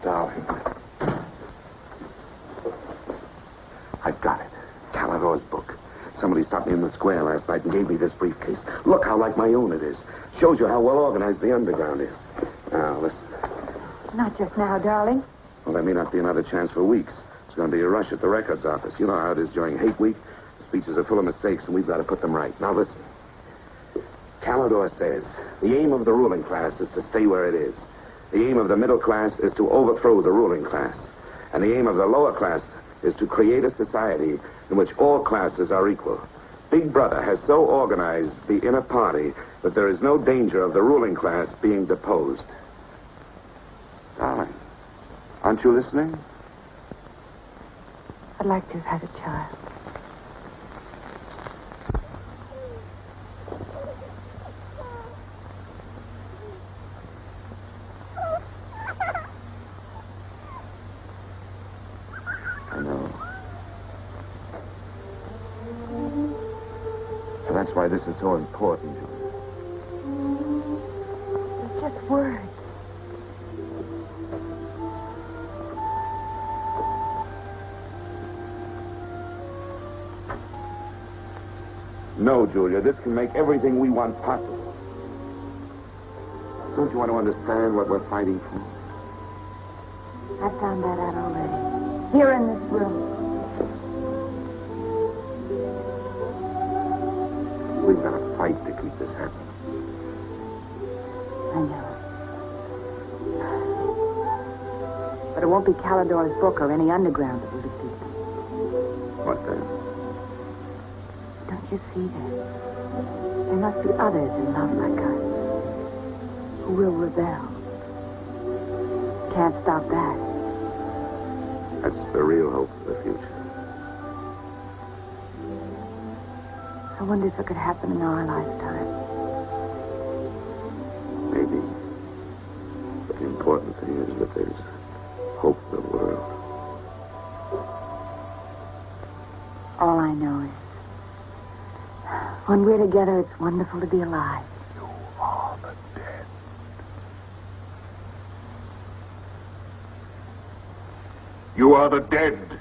S9: Darling. I've got it. Calidore's book. Somebody stopped me in the square last night and gave me this briefcase. Look how like my own it is. Shows you how well organized the underground is. Now, listen.
S10: Not just now, darling.
S9: Well, there may not be another chance for weeks. There's going to be a rush at the records office. You know how it is during hate week. The speeches are full of mistakes, and we've got to put them right. Now, listen. Calidore says the aim of the ruling class is to stay where it is. The aim of the middle class is to overthrow the ruling class. And the aim of the lower class is to create a society in which all classes are equal. Big Brother has so organized the inner party that there is no danger of the ruling class being deposed. Darling, aren't you listening?
S10: I'd like to have had a child.
S9: I know. So that's why this is so important.
S10: It's just words.
S9: No, Julia, this can make everything we want possible. Don't you want to understand what we're fighting for?
S10: I found that out already. Here in this room.
S9: We've got to fight to keep this happening.
S10: I know. But it won't be Calidore's book or any underground that will defeat them.
S9: What then?
S10: Don't you see that? There must be others in love like us who will rebel. Can't stop that.
S9: That's the real hope for the future.
S10: I wonder if it could happen in our lifetime.
S9: Maybe. But the important thing is that there's hope in the world.
S10: All I know is when we're together, it's wonderful to be alive.
S14: You are the dead. You are the dead.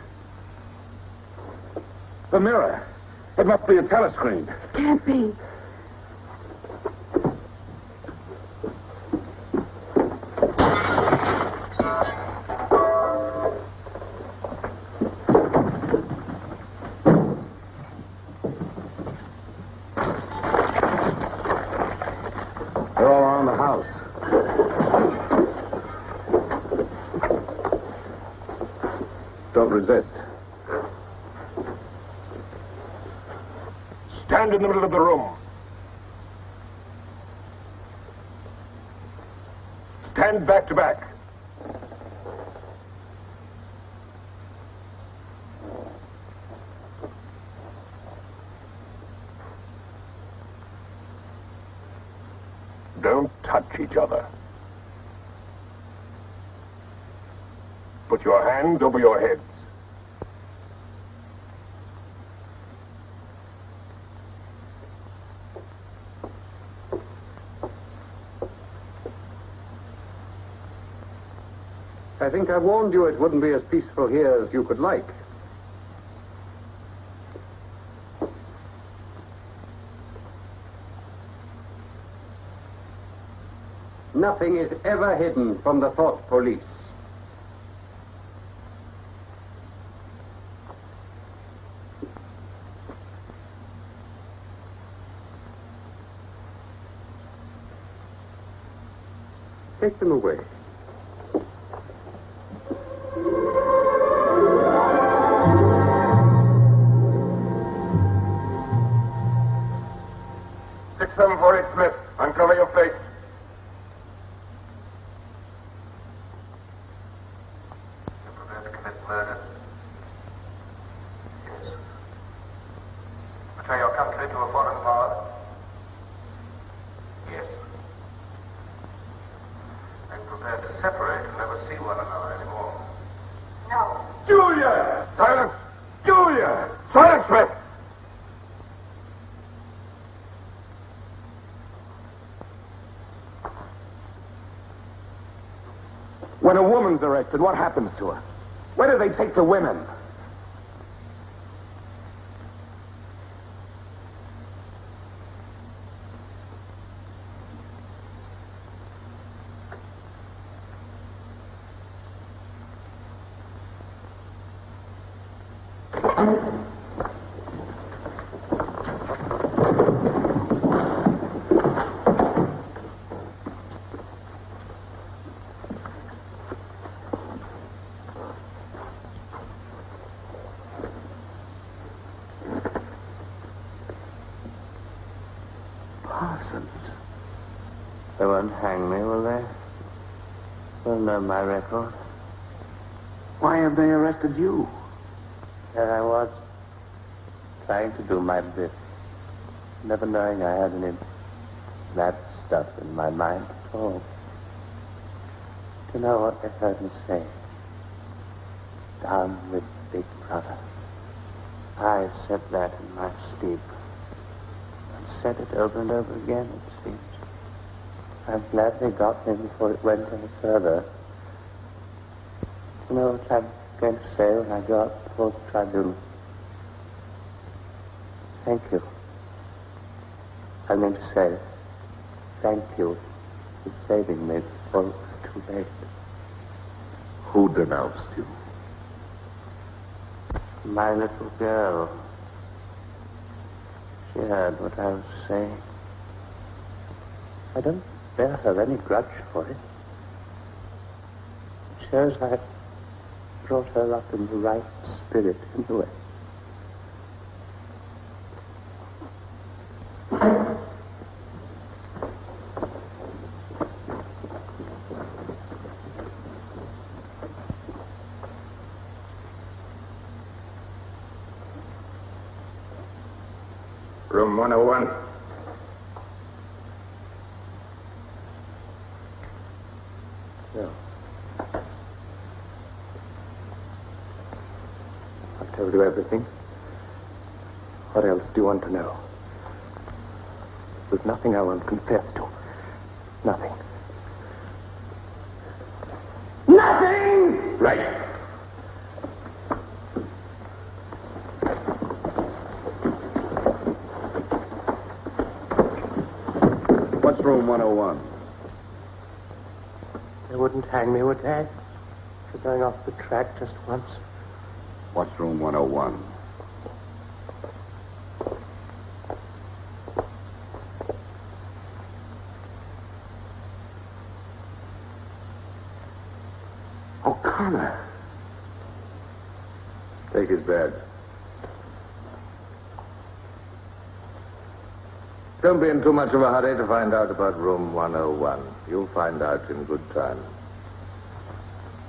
S9: The mirror. It must be a telescreen.
S10: Can't be.
S9: resist.
S14: Stand in the middle of the room. Stand back to back. Don't touch each other. Put your hands over your heads.
S8: I think I warned you it wouldn't be as peaceful here as you could like. Nothing is ever hidden from the thought police. Take them away.
S14: Smith, uncover your face.
S13: You're prepared to commit murder? Yes. Betray your country to a foreign power? Yes. Are you prepared to separate and never see one another anymore?
S5: No.
S14: Julia! Silence! Julia! Silence, Smith!
S9: When a woman's arrested, what happens to her? Where do they take the women?
S6: They won't hang me, will they? They'll know my record.
S9: Why have they arrested you?
S6: There I was, trying to do my bit, never knowing I had any bad stuff in my mind at all. Do you know what they heard me say? Down with Big Brother. I said that in my sleep. And said it over and over again, it seems. I'm glad they got me before it went any further. You know what I'm going to say when I go up before the tribunal? Thank you. I'm going to say thank you for saving me before it was too late.
S9: Who denounced you?
S6: My little girl. She heard what I was saying. I don't bear her any grudge for it. It shows I brought her up in the right spirit anyway.
S14: Room 101.
S6: No. I've told you everything. What else do you want to know? There's nothing I won't confess to. Nothing. Nothing!
S14: Right.
S9: What's room 101?
S6: They wouldn't hang me, would they? For going off the track just once.
S9: What's room 101?
S6: O'Connor.
S4: Take his bed.
S13: Don't be in too much of a hurry to find out about room 101. You'll find out in good time.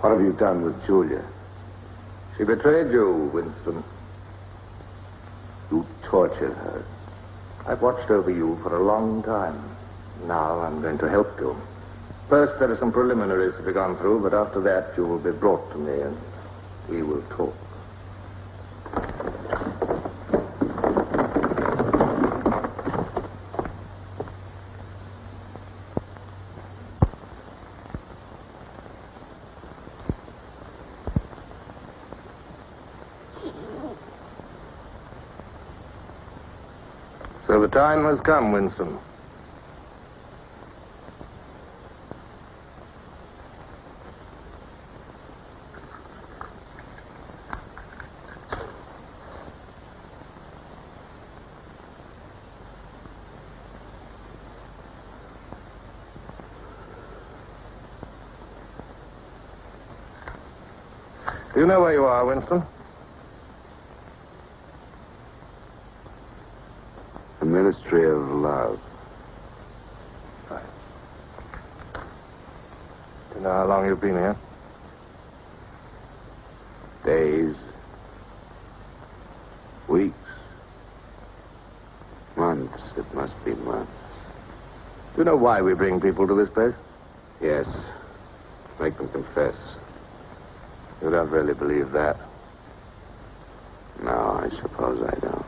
S4: What have you done with Julia?
S13: She betrayed you, Winston.
S4: You tortured her.
S13: I've watched over you for a long time. Now I'm going to help you. First, there are some preliminaries to be gone through, but after that, you will be brought to me and we will talk. So the time has come, Winston. Do you know where you are, Winston?
S4: The Ministry of Love.
S13: Do you know how long you've been here?
S4: Days. Weeks. Months. It must be months.
S13: Do you know why we bring people to this place?
S4: Yes. Make them confess.
S13: You don't really believe that?
S4: No, I suppose I don't.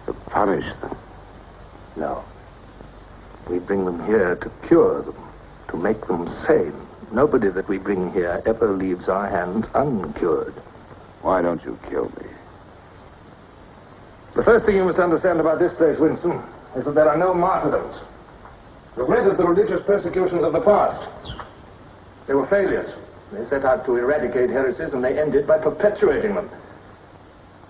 S4: To punish them.
S13: No. We bring them here to cure them, to make them sane. Nobody that we bring here ever leaves our hands uncured.
S4: Why don't you kill me?
S13: The first thing you must understand about this place, Winston, is that there are no martyrdoms. You've read of the religious persecutions of the past. They were failures. They set out to eradicate heresies, and they ended by perpetuating them.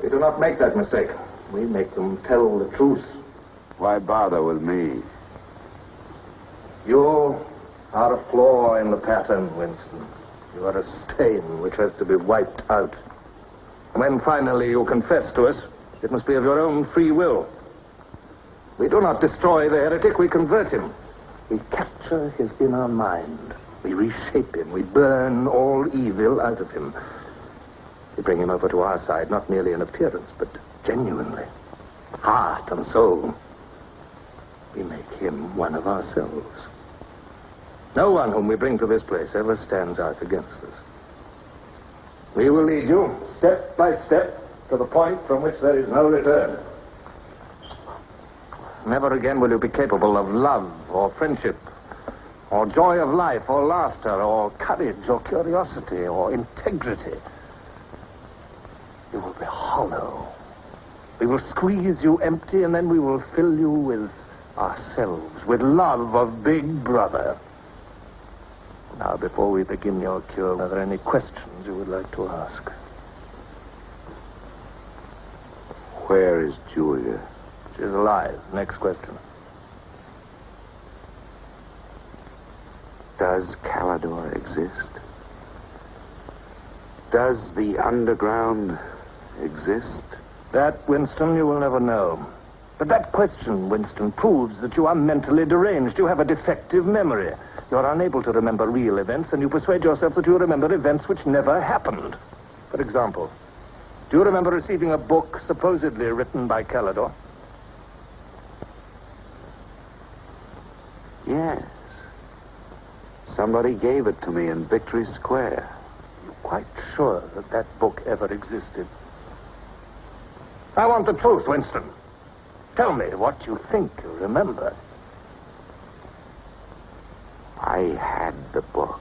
S13: We do not make that mistake. We make them tell the truth.
S4: Why bother with me?
S13: You are a flaw in the pattern, Winston. You are a stain which has to be wiped out. When finally you confess to us, it must be of your own free will. We do not destroy the heretic, we convert him. We capture his inner mind. We reshape him. We burn all evil out of him. We bring him over to our side, not merely in appearance, but genuinely. Heart and soul. We make him one of ourselves. No one whom we bring to this place ever stands out against us. We will lead you, step by step, to the point from which there is no return. Never again will you be capable of love or friendship, or joy of life, or laughter, or courage, or curiosity, or integrity. You will be hollow. We will squeeze you empty, and then we will fill you with ourselves, with love of Big Brother. Now, before we begin your cure, are there any questions you would like to ask?
S4: Where is Julia?
S13: She's alive. Next question.
S4: Does Calidor exist? Does the underground exist?
S13: That, Winston, you will never know. But that question, Winston, proves that you are mentally deranged. You have a defective memory. You're unable to remember real events, and you persuade yourself that you remember events which never happened. For example, do you remember receiving a book supposedly written by Calidor?
S4: Yes. Somebody gave it to me in Victory Square.
S13: You're quite sure that that book ever existed? I want the truth, Winston. Tell me what you think you remember.
S4: I had the book.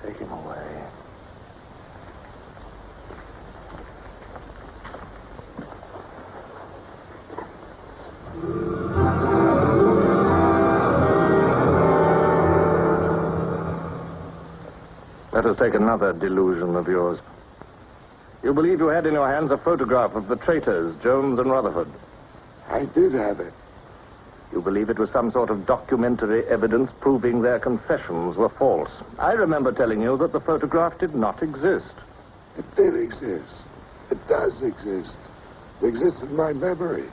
S13: Take him away. Let us take another delusion of yours. You believe you had in your hands a photograph of the traitors, Jones and Rutherford.
S4: I did have it.
S13: You believe it was some sort of documentary evidence proving their confessions were false. I remember telling you that the photograph did not exist.
S9: It did exist. It does exist. It exists in my memory.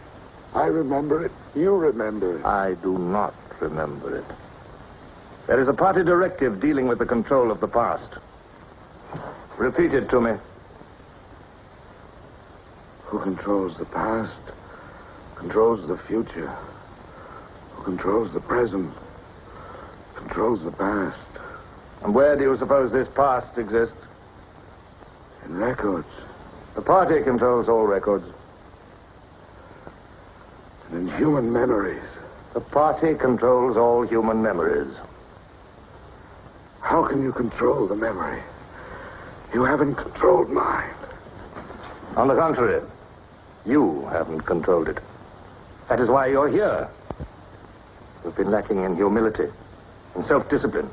S9: I remember it. You remember it.
S13: I do not remember it. There is a party directive dealing with the control of the past. Repeat it to me.
S9: Who controls the past controls the future. Who controls the present controls the past.
S13: And where do you suppose this past exists?
S9: In records.
S13: The party controls all records.
S9: And in human memories.
S13: The party controls all human memories.
S9: How can you control the memory? You haven't controlled mine.
S13: On the contrary, you haven't controlled it. That is why you're here. You've been lacking in humility, in self-discipline.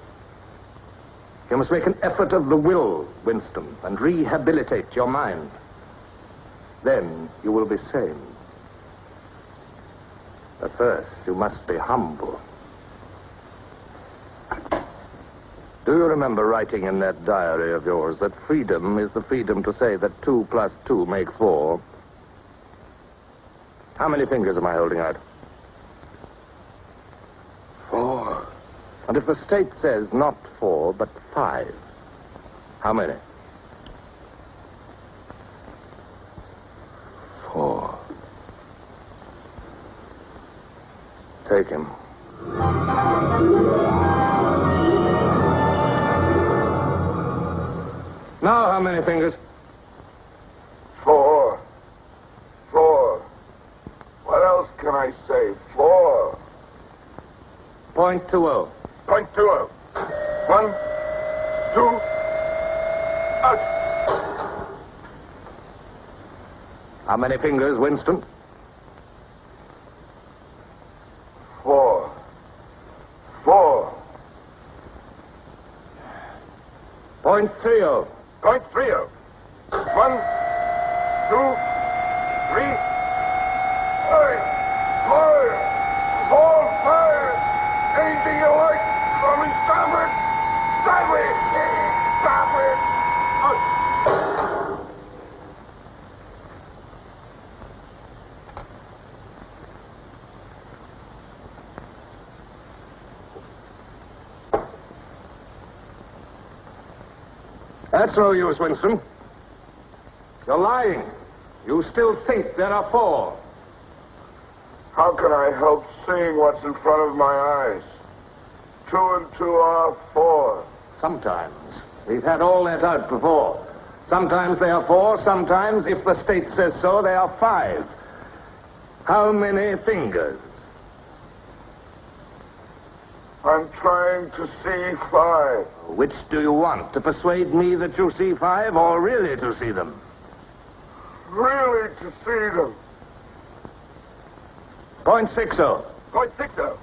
S13: You must make an effort of the will, Winston, and rehabilitate your mind. Then you will be sane. But first, you must be humble. Do you remember writing in that diary of yours that freedom is the freedom to say that 2 plus 2 make 4? How many fingers am I holding out?
S9: 4.
S13: And if the state says not 4, but 5, how many?
S9: 4.
S13: Take him. Now, how many fingers?
S9: 4. 4. What else can I say? 4.
S13: .20.
S9: .20. 1, 2, out.
S13: How many fingers, Winston?
S9: 4. 4.
S13: .30.
S9: 0.30. 1, 2, 3, 4, 5. Anything you like. Call me starboard. Sideways. Starboard. Out.
S13: That's no use, Winston. You're lying. You still think there are 4.
S9: How can I help seeing what's in front of my eyes? 2 and 2 are 4.
S13: Sometimes. We've had all that out before. Sometimes they are 4, sometimes, if the state says so, they are 5. How many fingers?
S9: I'm trying to see 5.
S13: Which do you want? To persuade me that you see 5 or really to see them?
S9: Really to see them.
S13: .60.
S9: 0.60. 1, 2, 3, 4,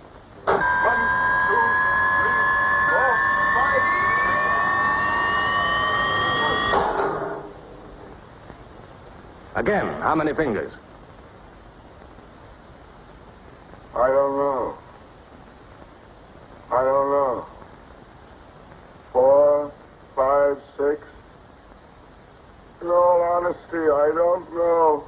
S9: 5.
S13: Again, how many fingers?
S9: I don't know. I don't know. 4, 5, 6. In all honesty, I don't know.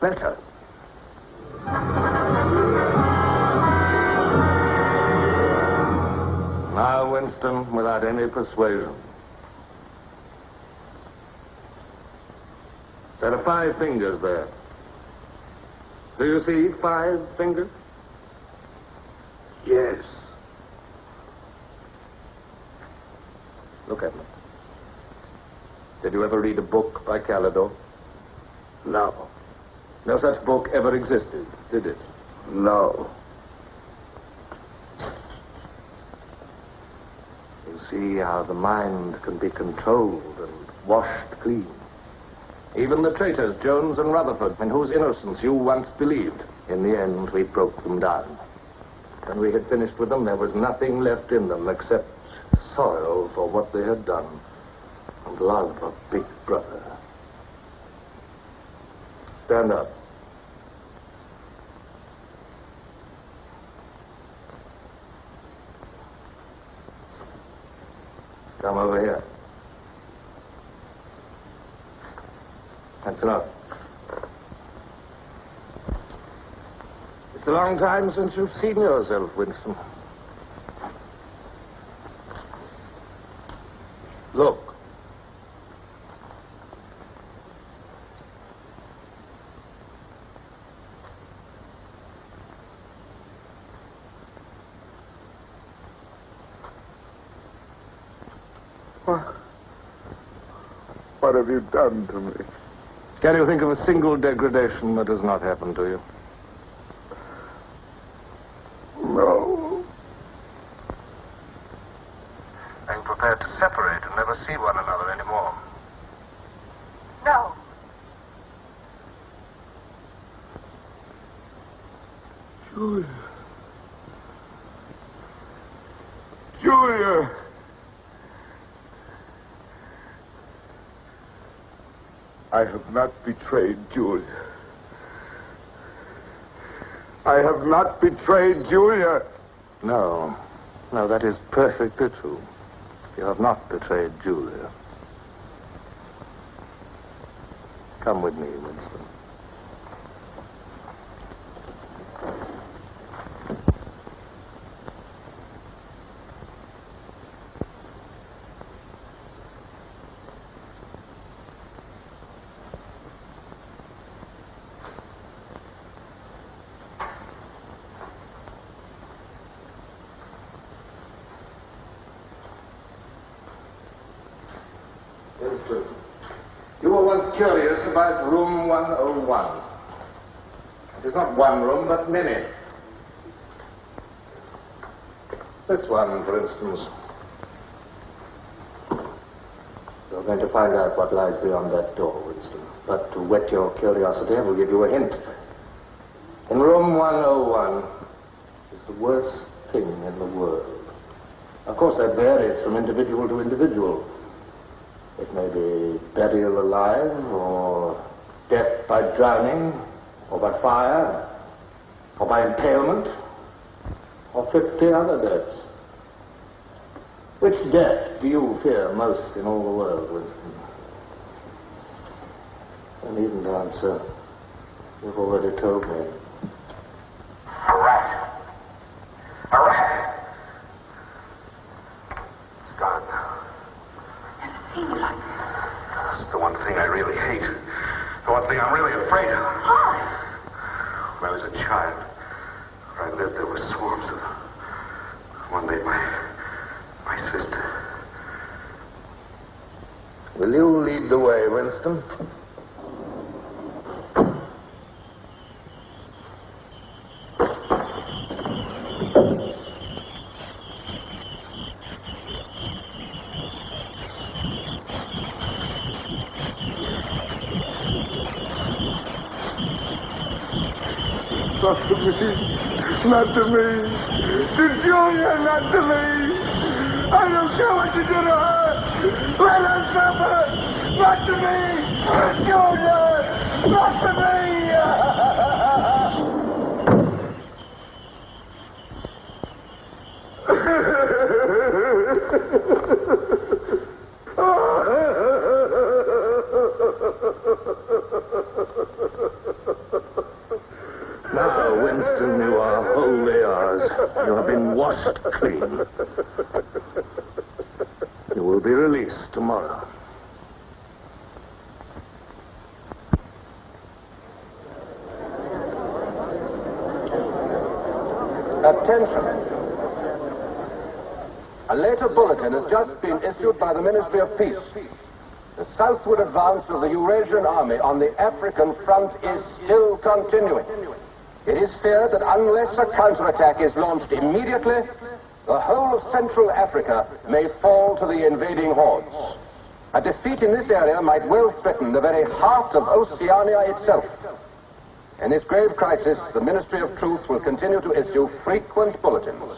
S13: Better. Now, Winston, without any persuasion. There are 5 fingers there. Do you see 5 fingers?
S9: Yes.
S13: Look at me. Did you ever read a book by Calidore?
S9: No.
S13: No such book ever existed, did it?
S9: No.
S13: You see how the mind can be controlled and washed clean. Even the traitors, Jones and Rutherford, in whose innocence you once believed, in the end we broke them down. When we had finished with them, there was nothing left in them except sorrow for what they had done and love of Big Brother. Stand up. Come over here. That's enough. It's a long time since you've seen yourself, Winston. Look.
S14: What have you done to me?
S13: Can you think of a single degradation that has not happened to you?
S14: No.
S13: Are you prepared to separate and never see one another anymore?
S3: No.
S14: Julia. Julia. I have not betrayed Julia. I have not betrayed Julia.
S13: No. No, that is perfectly true. You have not betrayed Julia. Come with me, Winston. You were once curious about room 101. It is not one room, but many. This one, for instance. You're going to find out what lies beyond that door, Winston. But to whet your curiosity, I will give you a hint. In room 101 is the worst thing in the world. Of course, that varies from individual to individual. It may be burial alive, or death by drowning, or by fire, or by impalement, or 50 other deaths. Which death do you fear most in all the world, Winston? I needn't answer. You've already told me.
S14: A rat. A rat. It's gone now. That's the one thing I really hate. The one thing I'm really afraid of. When I was a child, where I lived, there were swarms of them. One day, my sister.
S13: Will you lead the way, Winston?
S14: Not to me. Not to me. To Julia, not to me. I don't care what you do to her. Let her suffer. Not to me. To Julia. Not to
S13: Now, Winston, you are wholly ours. You have been washed clean. You will be released tomorrow.
S19: Attention. A later bulletin has just been issued by the Ministry of Peace. The southward advance of the Eurasian army on the African front is still continuing. It is feared that unless a counterattack is launched immediately, the whole of Central Africa may fall to the invading hordes. A defeat in this area might well threaten the very heart of Oceania itself. In this grave crisis, the Ministry of Truth will continue to issue frequent bulletins.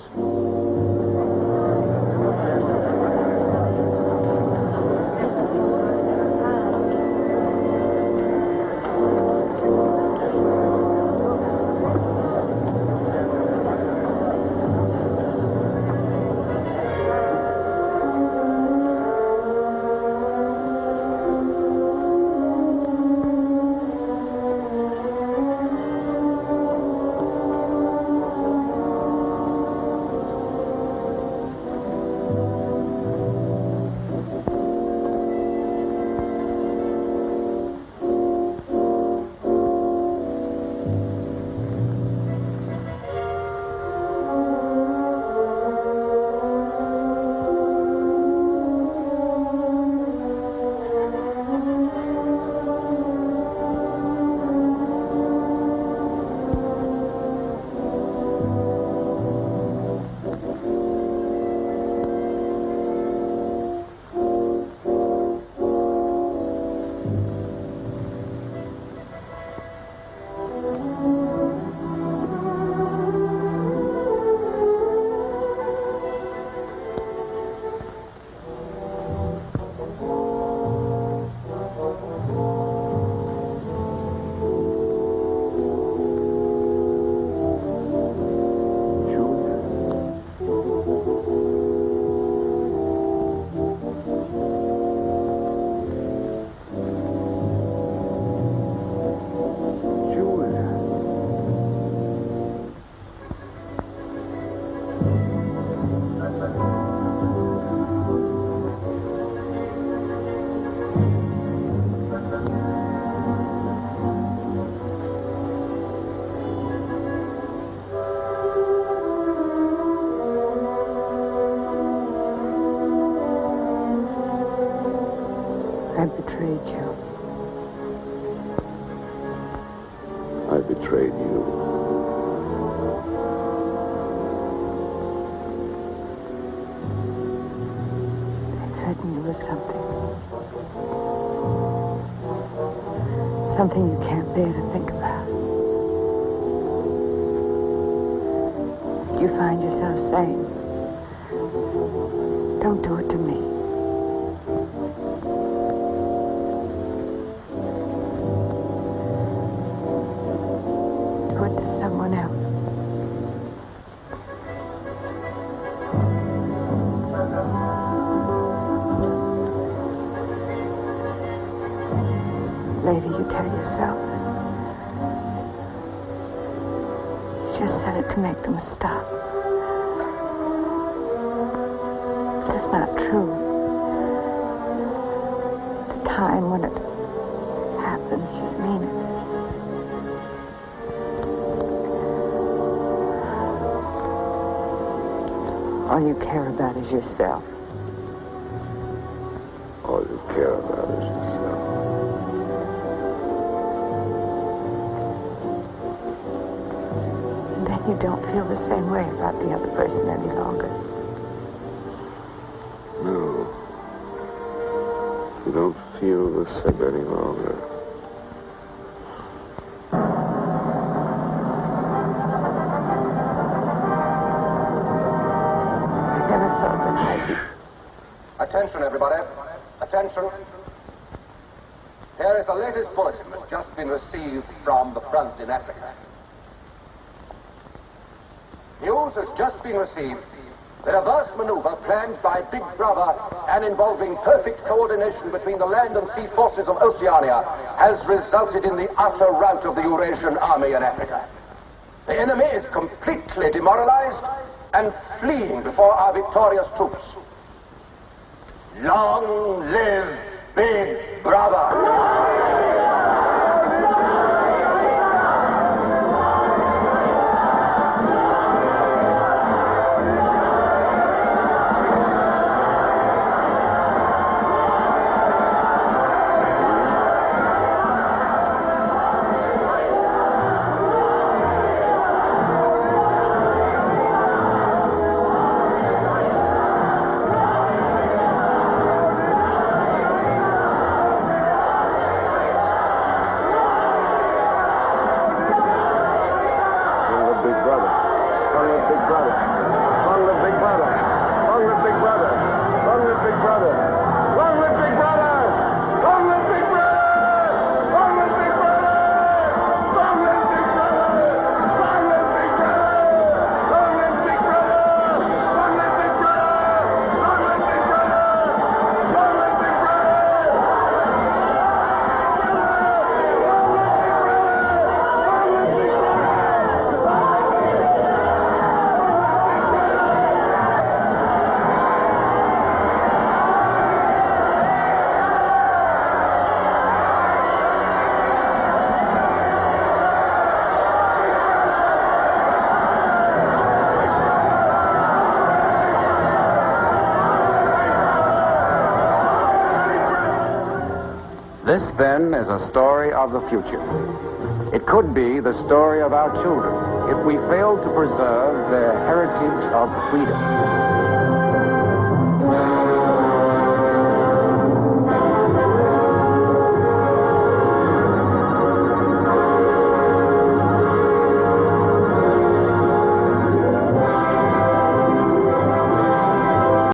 S9: betrayed you.
S10: They threatened you with something. Something you can't bear to think about. If you find yourself saying, don't do it to me. Do it to someone else. Later you tell yourself you just said it to make them stop. It's not true. The time when it happens, you mean it. All you care about is yourself.
S9: All you care about is yourself.
S10: And then you don't feel the same way about the other person any longer.
S9: No. You don't feel the same any longer.
S10: I never thought that I'd be...
S19: Attention, everybody. Attention. Here is the latest bulletin that's just been received from the front in Africa. News has just been received that a vast maneuver planned by Big Brother and involving perfect coordination between the land and sea forces of Oceania has resulted in the utter rout of the Eurasian army in Africa. The enemy is completely demoralized and fleeing before our victorious troops. Long live Big Brother!
S1: This, then, is a story of the future. It could be the story of our children if we fail to preserve their heritage of freedom.